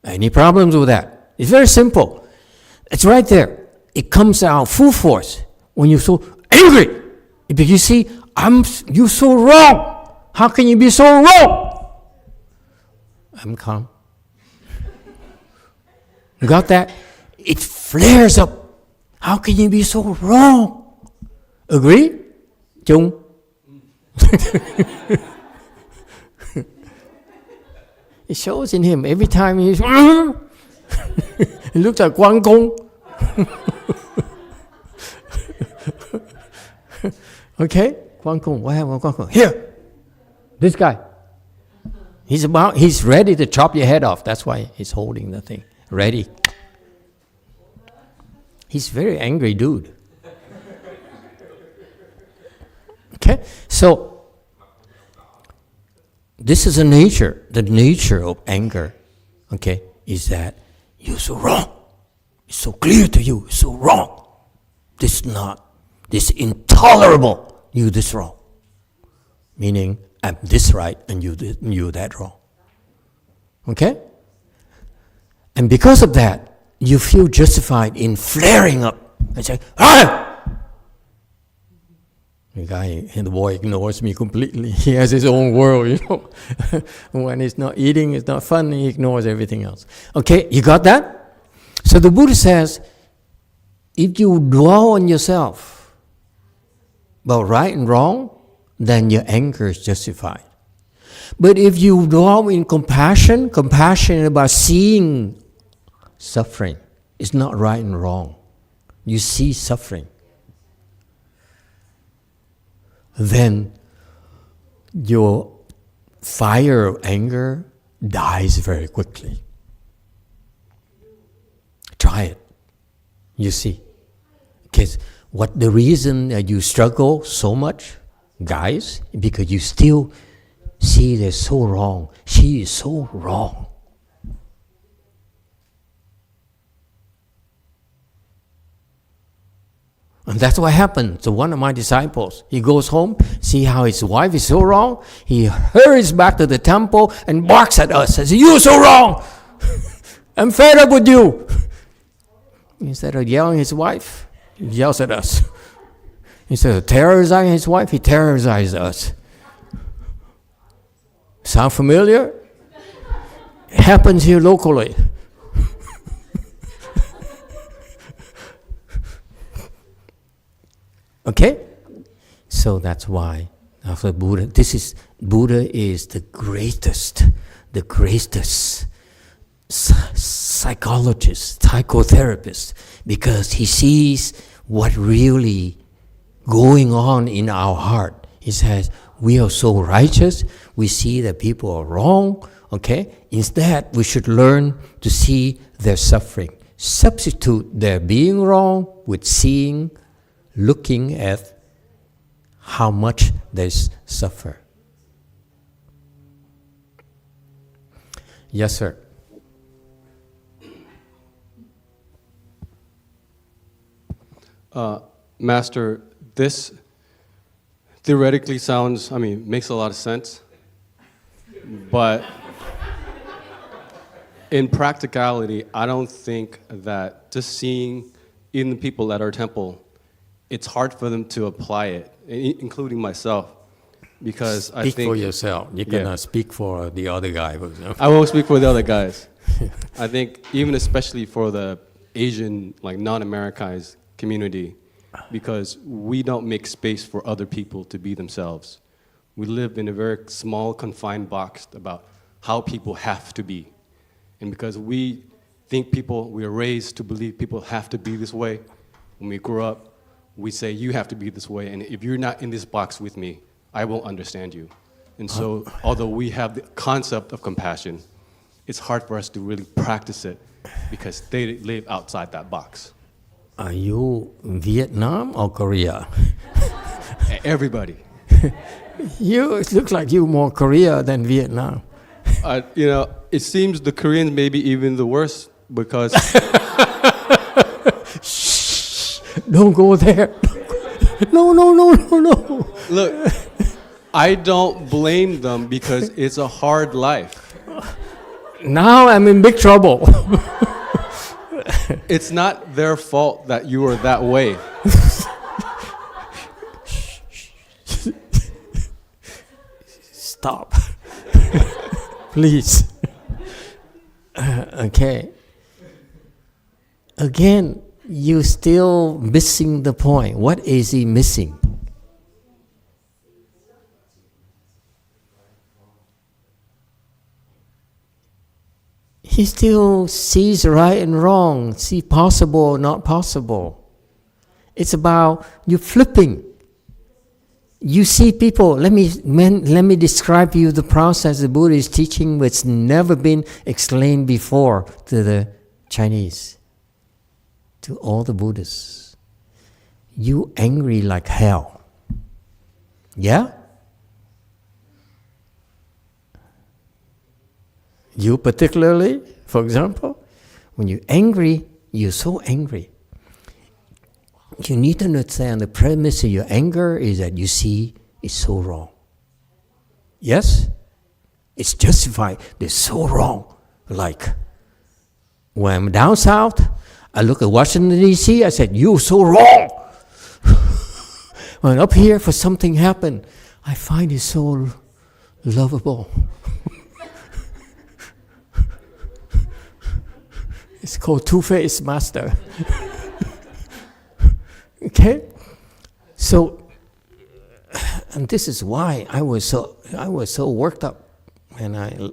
Any problems with that? It's very simple. It's right there. It comes out full force when you're so angry. Because you see, you're so wrong. How can you be so wrong? I'm calm. You got that? It flares up. How can you be so wrong? Agree? Chung? It shows in him every time he's. He looks like Guang Gong. Okay, Guang Gong. What happened, Guang Gong? Here, this guy. He's ready to chop your head off. That's why he's holding the thing. Ready. He's a very angry dude. Okay, so this is the nature of anger, okay, is that you're so wrong. It's so clear to you, it's so wrong. This intolerable, you this wrong. Meaning, I'm this right and you that wrong. Okay? And because of that, you feel justified in flaring up and say, ah! The boy ignores me completely. He has his own world, you know. When he's not eating, it's not fun, he ignores everything else. Okay, you got that? So the Buddha says, if you dwell on yourself about right and wrong, then your anger is justified. But if you dwell in compassion about seeing suffering, it's not right and wrong. You see suffering. Then your fire of anger dies very quickly. Try it. You see. Because what the reason that you struggle so much, guys, because you still see they're so wrong. She is so wrong. And that's what happened to one of my disciples. He goes home, see how his wife is so wrong. He hurries back to the temple and barks at us. Says, "You're so wrong. I'm fed up with you." Instead of yelling at his wife, he yells at us. Instead of terrorizing his wife, he terrorizes us. Sound familiar? It happens here locally. Okay? So that's why after Buddha, Buddha is the greatest psychologist, psychotherapist, because he sees what really going on in our heart. He says, we are so righteous, we see that people are wrong, okay? Instead, we should learn to see their suffering. Substitute their being wrong with seeing, looking at how much they suffer. Yes, sir. Master, this theoretically sounds, makes a lot of sense, but in practicality, I don't think that just seeing in the people at our temple, it's hard for them to apply it, including myself, because I think... Speak for yourself. You cannot speak for the other guy. For example. I won't speak for the other guys. I think even especially for the Asian, non-Americanized community, because we don't make space for other people to be themselves. We live in a very small, confined box about how people have to be. And because we think we are raised to believe people have to be this way, when we grow up, we say, you have to be this way, and if you're not in this box with me, I won't understand you. And so, although we have the concept of compassion, it's hard for us to really practice it because they live outside that box. Are you Vietnam or Korea? Everybody. It looks like you're more Korea than Vietnam. It seems the Koreans may be even the worst because... Don't go there. No. Look, I don't blame them because it's a hard life. Now I'm in big trouble. It's not their fault that you are that way. Stop. Please. Okay. Again, you're still missing the point. What is he missing? He still sees right and wrong, see possible or not possible. It's about you flipping. You see people, let me describe to you the process the Buddha is teaching which has never been explained before to the Chinese, to all the Buddhists. You angry like hell. Yeah? You particularly, for example, when you're angry, you're so angry. You need to understand the premise of your anger is that you see it's so wrong. Yes? It's justified. They're so wrong. Like, when I'm down south, I look at Washington, D.C., I said, you're so wrong. When up here, for something happen, I find it so lovable. It's called two-faced master. Okay? So, and this is why I was so worked up when I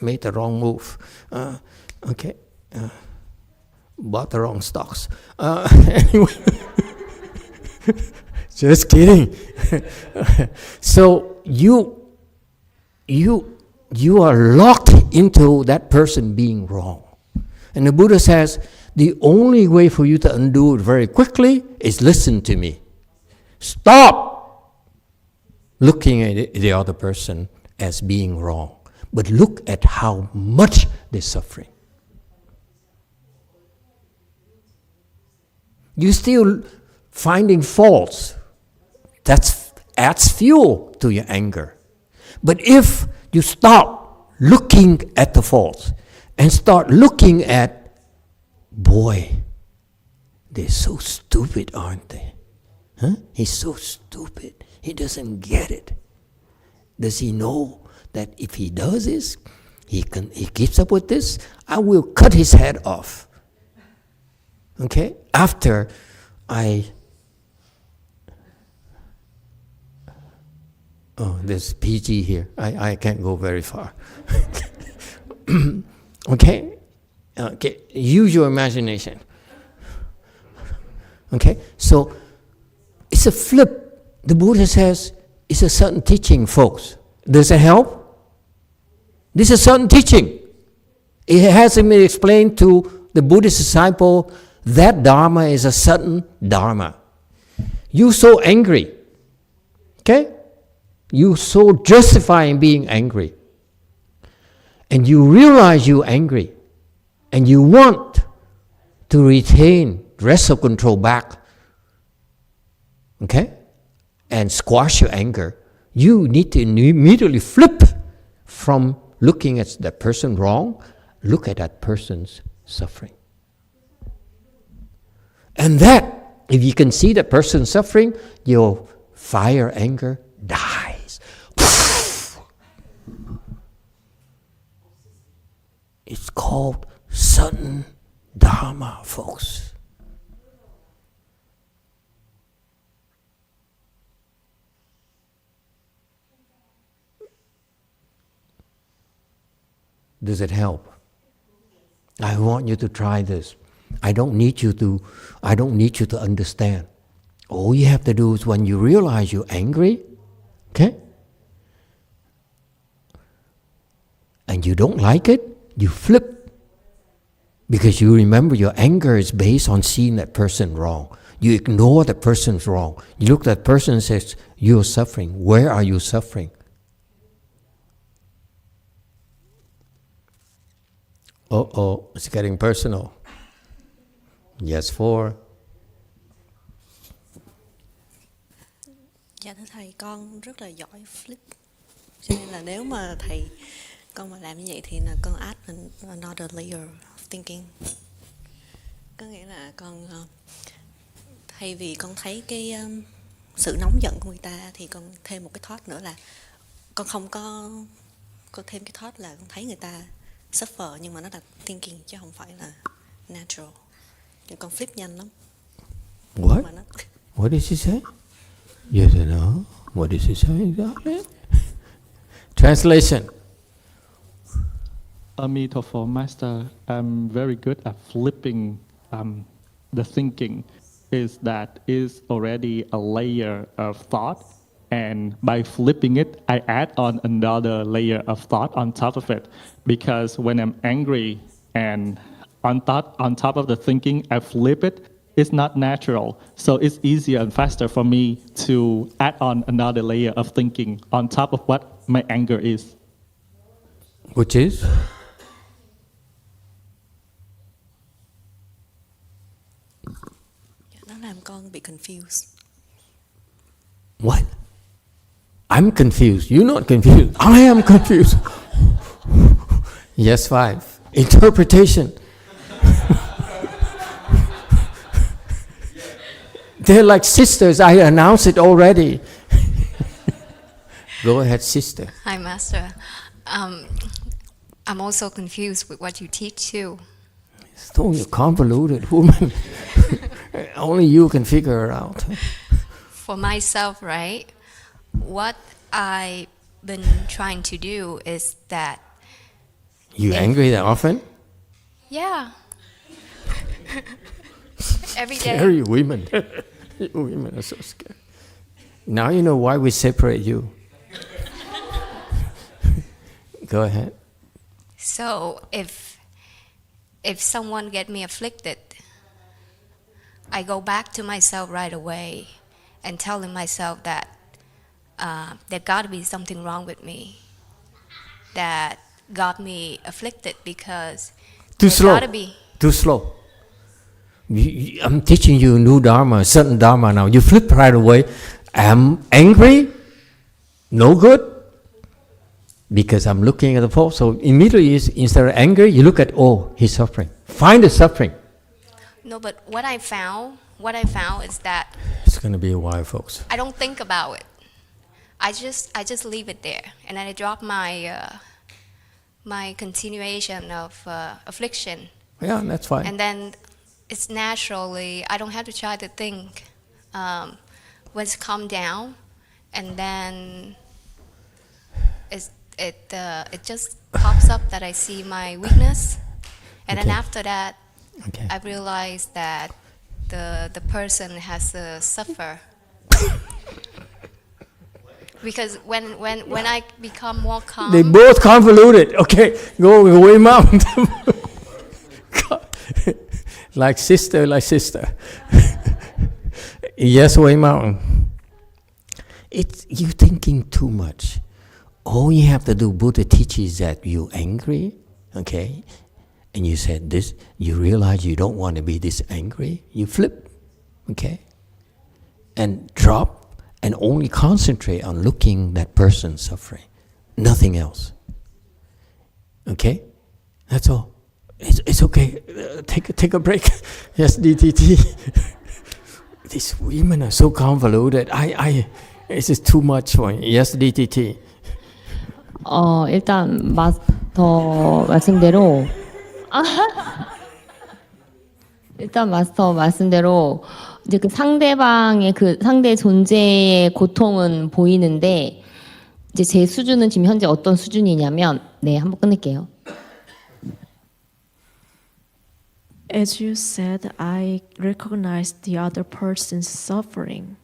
made the wrong move. Bought the wrong stocks. Anyway, just kidding. So you are locked into that person being wrong. And the Buddha says, the only way for you to undo it very quickly is listen to me. Stop looking at the other person as being wrong, but look at how much they're suffering. You're still finding faults. That adds fuel to your anger. But if you stop looking at the faults and start looking at, boy, they're so stupid, aren't they? Huh? He's so stupid. He doesn't get it. Does he know that if he does this, he keeps up with this, I will cut his head off. Okay? After there's PG here. I can't go very far. Okay? Okay, use your imagination. Okay? So, it's a flip. The Buddha says, it's a certain teaching, folks. Does it help? This is a certain teaching. It hasn't been explained to the Buddhist disciple. That Dharma is a certain Dharma. You so angry. Okay? You so justifying being angry. And you realize you're angry. And you want to retain rest of control back. Okay? And squash your anger. You need to immediately flip from looking at that person wrong, look at that person's suffering. And that, if you can see that person suffering, your fire, anger dies. It's called sudden Dharma, folks. Does it help? I want you to try this. I don't need you to understand. All you have to do is when you realize you're angry, okay? And you don't like it, you flip. Because you remember your anger is based on seeing that person wrong. You ignore the person's wrong. You look at that person and says, you're suffering. Where are you suffering? Uh-oh, it's getting personal. Yes, 4. Dạ thưa thầy, con rất là giỏi flip. Cho nên là nếu mà thầy con mà làm như vậy thì là con add another layer of thinking. Có nghĩa là con thay vì con thấy cái sự nóng giận của người ta thì con thêm một cái thought nữa là con không có thêm cái thought là con thấy người ta suffer, nhưng mà nó là thinking chứ không phải là natural. Thì con flip nhanh lắm. What? What did she say? Yes or no? What did she say exactly? Translation. Amitabha Master, I'm very good at flipping the thinking. Is that is already a layer of thought, and by flipping it, I add on another layer of thought on top of it. Because when I'm angry and on top of the thinking, I flip it, it's not natural. So it's easier and faster for me to add on another layer of thinking on top of what my anger is. Which is? Nó làm con bị confused. What? I'm confused. You're not confused. I am confused. Yes, 5. Interpretation. They're like sisters. I announced it already. Go ahead, sister. Hi, Master. I'm also confused with what you teach too. It's so convoluted, woman. Only you can figure it out. For myself, right? What I've been trying to do is that. You angry that often? Yeah. Every day. Scary women. Women are so scary. Now you know why we separate you. Go ahead. So if someone get me afflicted, I go back to myself right away and telling myself that there got to be something wrong with me that got me afflicted because Too there slow. gotta be. Too slow. I'm teaching you new dharma, certain dharma now. You flip right away. I'm angry, no good, because I'm looking at the fault. So immediately, instead of anger, you look at, oh, he's suffering. Find the suffering. No, but what I found is that It's going to be a while, folks. I don't think about it. I just leave it there, and then I drop my my continuation of affliction. Yeah, that's fine. And then it's naturally, I don't have to try to think. When it's calmed down, and then it just pops up that I see my weakness, and then after that, I realize that the person has to suffer. Because when I become more calm, They both convoluted. Okay, go away, mountain. like sister. Yes, way mountain. You're thinking too much. All you have to do, Buddha teaches that you're angry, okay? And you said this, you realize you don't want to be this angry, you flip, okay? And drop and only concentrate on looking that person suffering. Nothing else. Okay? That's all. It's okay. Take a break. Yes, DTT. These women are so convoluted. This is too much for me. Yes, DTT. 일단 마스터 말씀대로 이제 그 상대방의 그 상대 존재의 고통은 보이는데 이제 제 수준은 지금 현재 어떤 수준이냐면 한번 끝낼게요. As you said, I recognize the other person's suffering.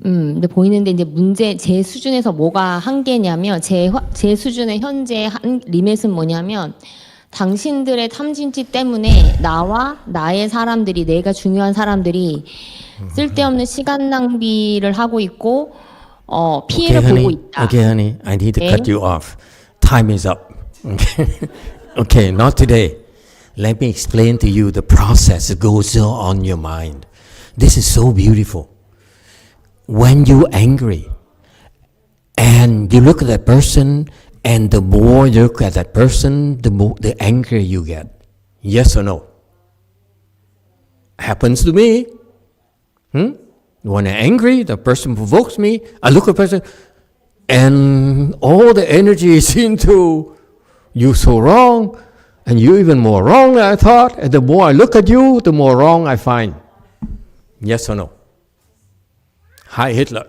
근데 보이는데 이제 문제 제 수준에서 뭐가 한계냐면 제 수준의 현재 리밋은 뭐냐면 당신들의 탐진치 때문에 나와 나의 사람들이 내가 중요한 사람들이 쓸데없는 시간 낭비를 하고 있고 피해를 보고 있다. Okay, honey, I need to cut you off. Time is up. Okay, not today. Let me explain to you the process that goes on in your mind. This is so beautiful. When you're angry and you look at that person, and the more you look at that person, the angrier you get. Yes or no? Happens to me. When I'm angry, the person provokes me. I look at the person, and all the energy is into you so wrong, and you even more wrong than I thought. And the more I look at you, the more wrong I find. Yes or no? Hi, Hitler.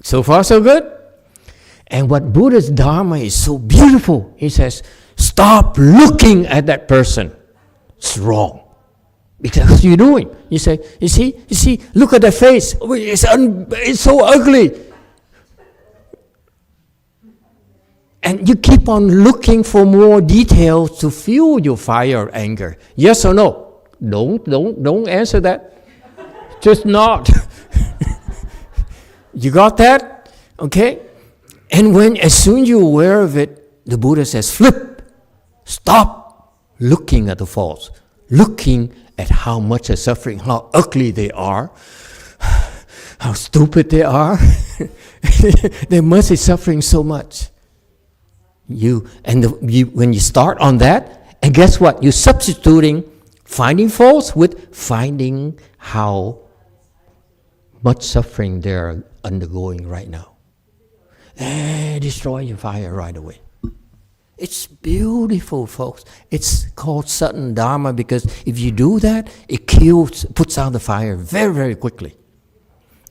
So far, so good. And what Buddha's Dharma is so beautiful. He says, stop looking at that person. It's wrong. Because what you're doing. You say, you see, look at that face. Oh, it's so ugly. And you keep on looking for more details to fuel your fire of anger. Yes or no? Don't answer that. Just nod. You got that? Okay? And as soon as you're aware of it, the Buddha says, flip. Stop looking at the faults. Looking at how much they're suffering, how ugly they are, how stupid they are. They must be suffering so much. When you start on that, and guess what? You're substituting finding faults with finding how much suffering they're undergoing right now. And destroy your fire right away. It's beautiful, folks. It's called sudden dharma because if you do that, it puts out the fire very, very quickly.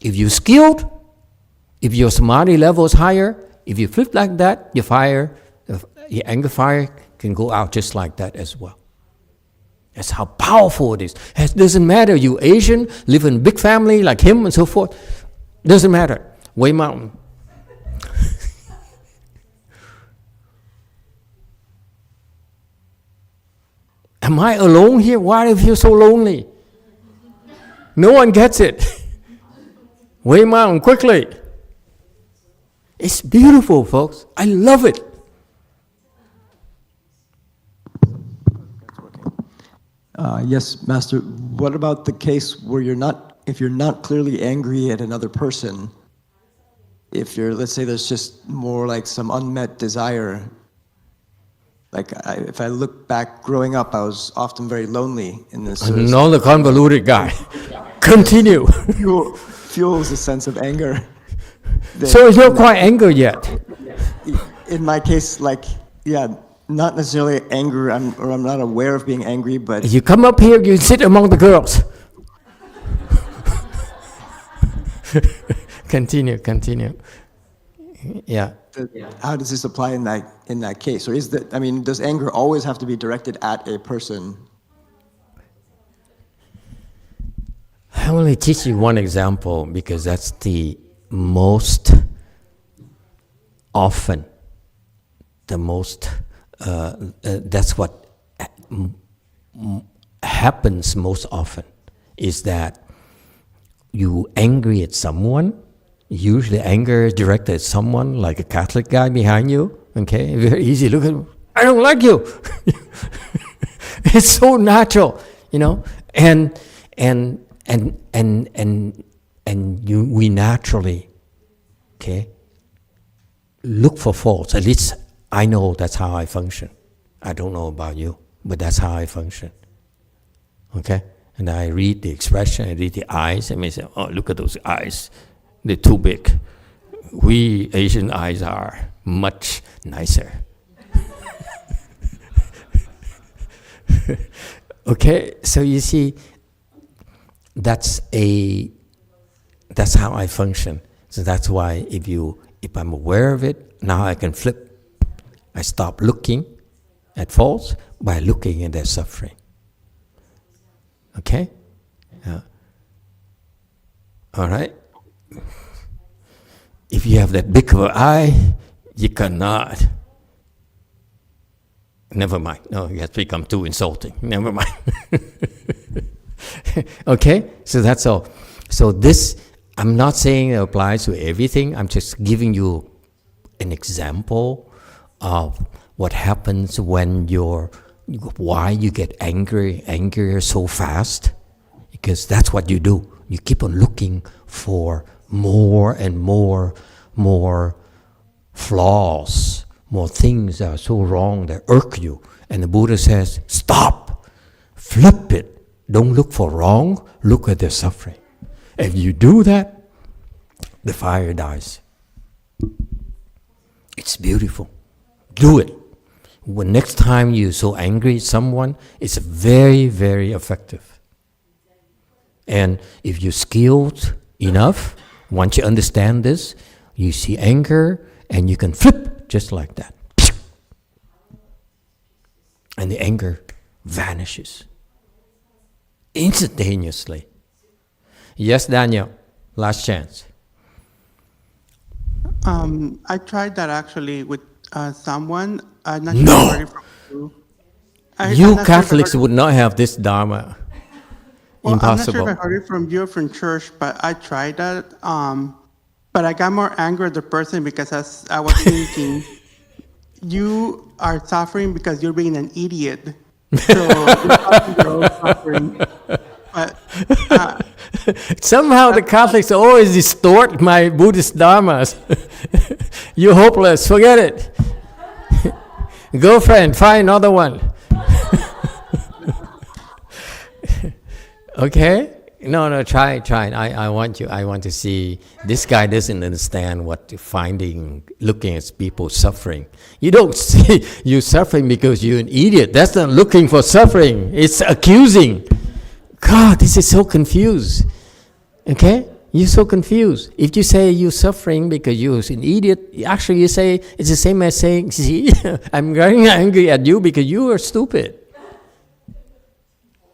If you're skilled, if your samadhi level is higher, if you flip like that, your anger fire can go out just like that as well. That's how powerful it is. It doesn't matter, you Asian, live in a big family like him and so forth. Doesn't matter. Way Mountain. Am I alone here? Why do I feel so lonely? No one gets it. Way Mountain, quickly. It's beautiful, folks. I love it. Yes, Master. What about the case where if you're not clearly angry at another person, if let's say there's just more like some unmet desire. Like if I look back growing up, I was often very lonely in this. Another convoluted guy. Continue. Fuels a sense of anger. So it's not quite anger yet. In my case, not necessarily anger, I'm not aware of being angry, but... You come up here, you sit among the girls. Continue. Yeah. How does this apply in that case? Or does anger always have to be directed at a person? I only teach you one example because that's the most often, that's what happens most often, is that you angry at someone. Usually anger is directed at someone, like a Catholic guy behind you. Okay, very easy. Look at him. I don't like you. It's so natural, and we naturally, look for faults. At least I know that's how I function. I don't know about you, but that's how I function. Okay, and I read the expression, I read the eyes, and I say, "Oh, look at those eyes. They're too big. We Asian eyes are much nicer." Okay, so you see, that's how I function. So that's why if I'm aware of it, now I can flip. I stop looking at faults by looking at their suffering. Okay? All right? If you have that big of an eye, you cannot. Never mind. No, you have to become too insulting. Never mind. Okay? So that's all. So this, I'm not saying it applies to everything. I'm just giving you an example of what happens when why you get angrier so fast. Because that's what you do. You keep on looking for more and more flaws, more things that are so wrong that irk you. And the Buddha says, stop, flip it. Don't look for wrong, look at their suffering. If you do that, the fire dies. It's beautiful. Do it. When next time you're so angry at someone, it's very, very effective. And if you're skilled enough, once you understand this, you see anger and you can flip just like that. And the anger vanishes instantaneously. Yes, Daniel, last chance. I tried that actually with someone. I'm not sure if I heard it from you. You Catholics would not have this Dharma. Impossible. I'm not sure if I heard it from you or from church, but I tried that. But I got more angry at the person because as I was thinking, you are suffering because you're being an idiot. So you're causing your own suffering. But, somehow the Catholics always distort my Buddhist dharmas. You're hopeless. Forget it. Girlfriend, find another one. Okay? No, try it. I want to see. This guy doesn't understand what looking at people suffering. You don't see you suffering because you're an idiot. That's not looking for suffering. It's accusing. God, this is so confused. Okay? You're so confused. If you say you're suffering because you're an idiot, actually you say, it's the same as saying, see, I'm very angry at you because you are stupid.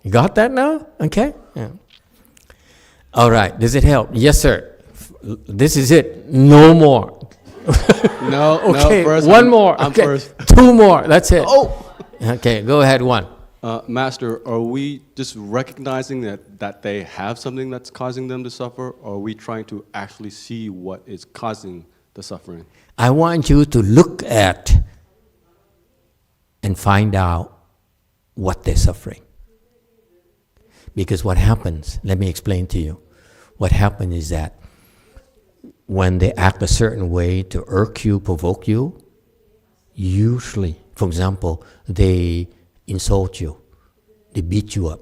You got that now? Okay? Yeah. All right. Does it help? Yes, sir. This is it. No more. No, okay. No, first one more. I'm okay. first. 2 more. That's it. Oh! Okay, go ahead. 1. Master, are we just recognizing that they have something that's causing them to suffer, or are we trying to actually see what is causing the suffering? I want you to look at and find out what they're suffering. Because what happens, let me explain to you. What happens is that when they act a certain way to irk you, provoke you, usually, for example, they insult you, they beat you up.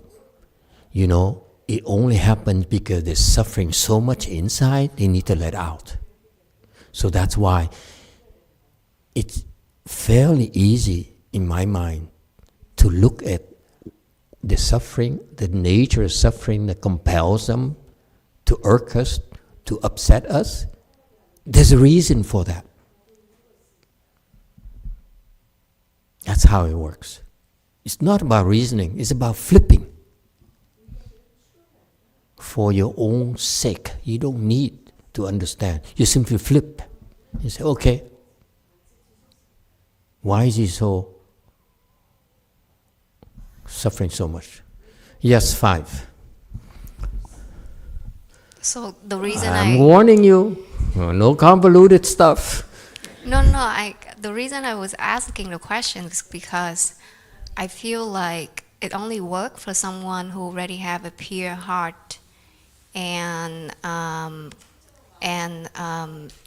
You know, it only happens because they're suffering so much inside, they need to let out. So that's why it's fairly easy, in my mind, to look at the suffering, the nature of suffering that compels them to irk us, to upset us. There's a reason for that. That's how it works. It's not about reasoning, it's about flipping. For your own sake, you don't need to understand. You simply flip. You say, okay, why is he so suffering so much? Yes, 5. So the reason I'm warning you, no convoluted stuff. No, the reason I was asking the question is because I feel like it only works for someone who already have a pure heart and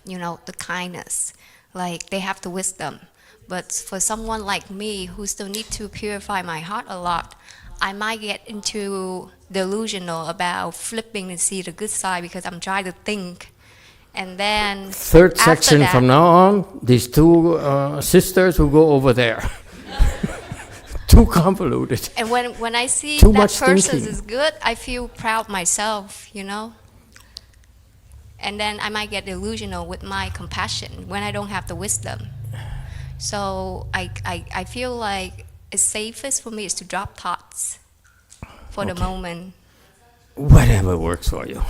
you know, the kindness, like they have the wisdom. But for someone like me who still need to purify my heart a lot, I might get into delusional about flipping to see the good side because I'm trying to think. And then 3rd section from now on, these 2 sisters who go over there. Too convoluted. And when I see Too that much person thinking. is good, I feel proud myself, you know. And then I might get delusional with my compassion when I don't have the wisdom. So I feel like it's safest for me is to drop thoughts for the moment. Whatever works for you.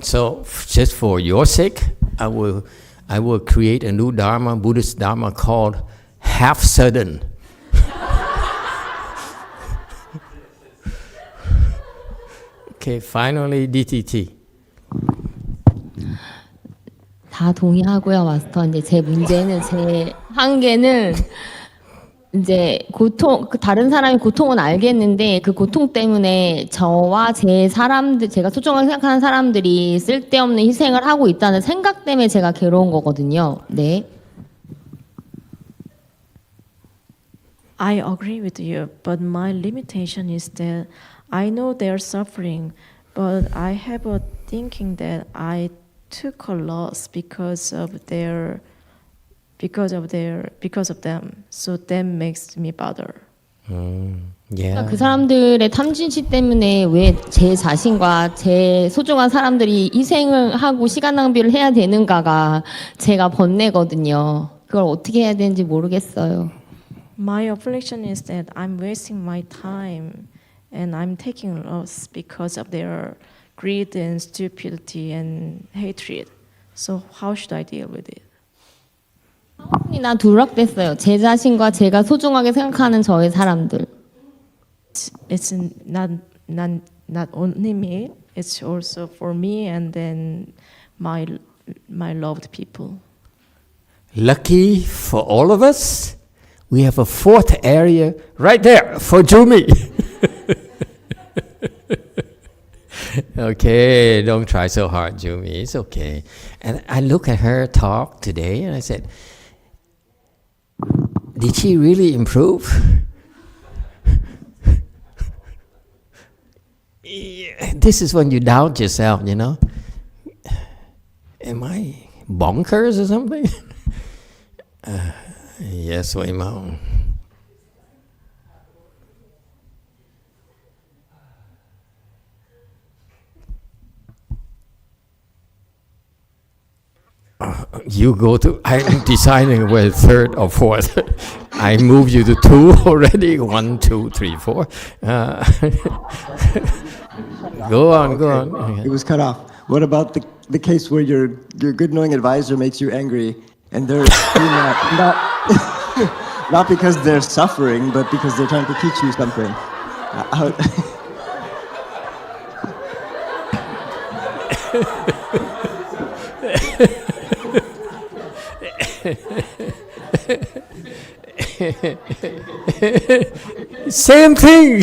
So just for your sake, I will create a new Dharma, Buddhist Dharma called half sudden. Okay, finally DTT. 다 동의하고요, 마스터. 이제 제 문제는 제 한계는 이제 고통, 다른 사람이 고통은 알겠는데 그 고통 때문에 저와 제 사람들, 제가 소중하게 생각하는 사람들이 쓸데없는 희생을 하고 있다는 생각 때문에 제가 괴로운 거거든요. 네. I agree with you, but my limitation is that I know they're suffering, but I have a thinking that I took a loss because of them. So that makes me bother. Yeah. 그 사람들의 탐진치 때문에 왜 제 자신과 제 소중한 사람들이 희생을 하고 시간 낭비를 해야 되는가가 제가 번뇌거든요. 그걸 어떻게 해야 되는지 모르겠어요. My affliction is that I'm wasting my time and I'm taking loss because of their greed and stupidity and hatred. So how should I deal with it? 나 누락됐어요. 제 자신과 제가 소중하게 생각하는 저의 사람들. It's not only me. It's also for me and then my loved people. Lucky for all of us, we have a 4th area right there for Jumi. Okay, don't try so hard, Jumi. It's okay. And I look at her talk today and I said, did she really improve? This is when you doubt yourself, you know. Am I bonkers or something? Yes, Huệ Mộng. You go to, I'm deciding whether third or fourth. I moved you to 2 already. 1, 2, 3, 4. Go on. Okay. It was cut off. What about the case where your good knowing advisor makes you angry and they're doing that not because they're suffering, but because they're trying to teach you something? Same thing.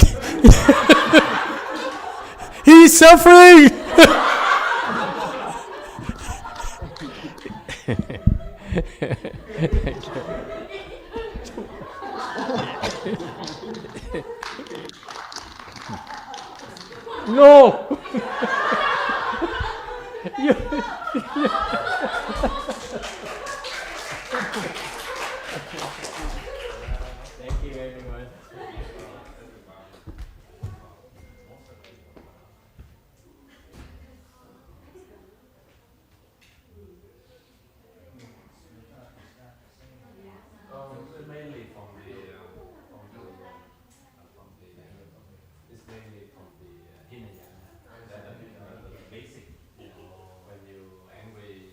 He's suffering. No.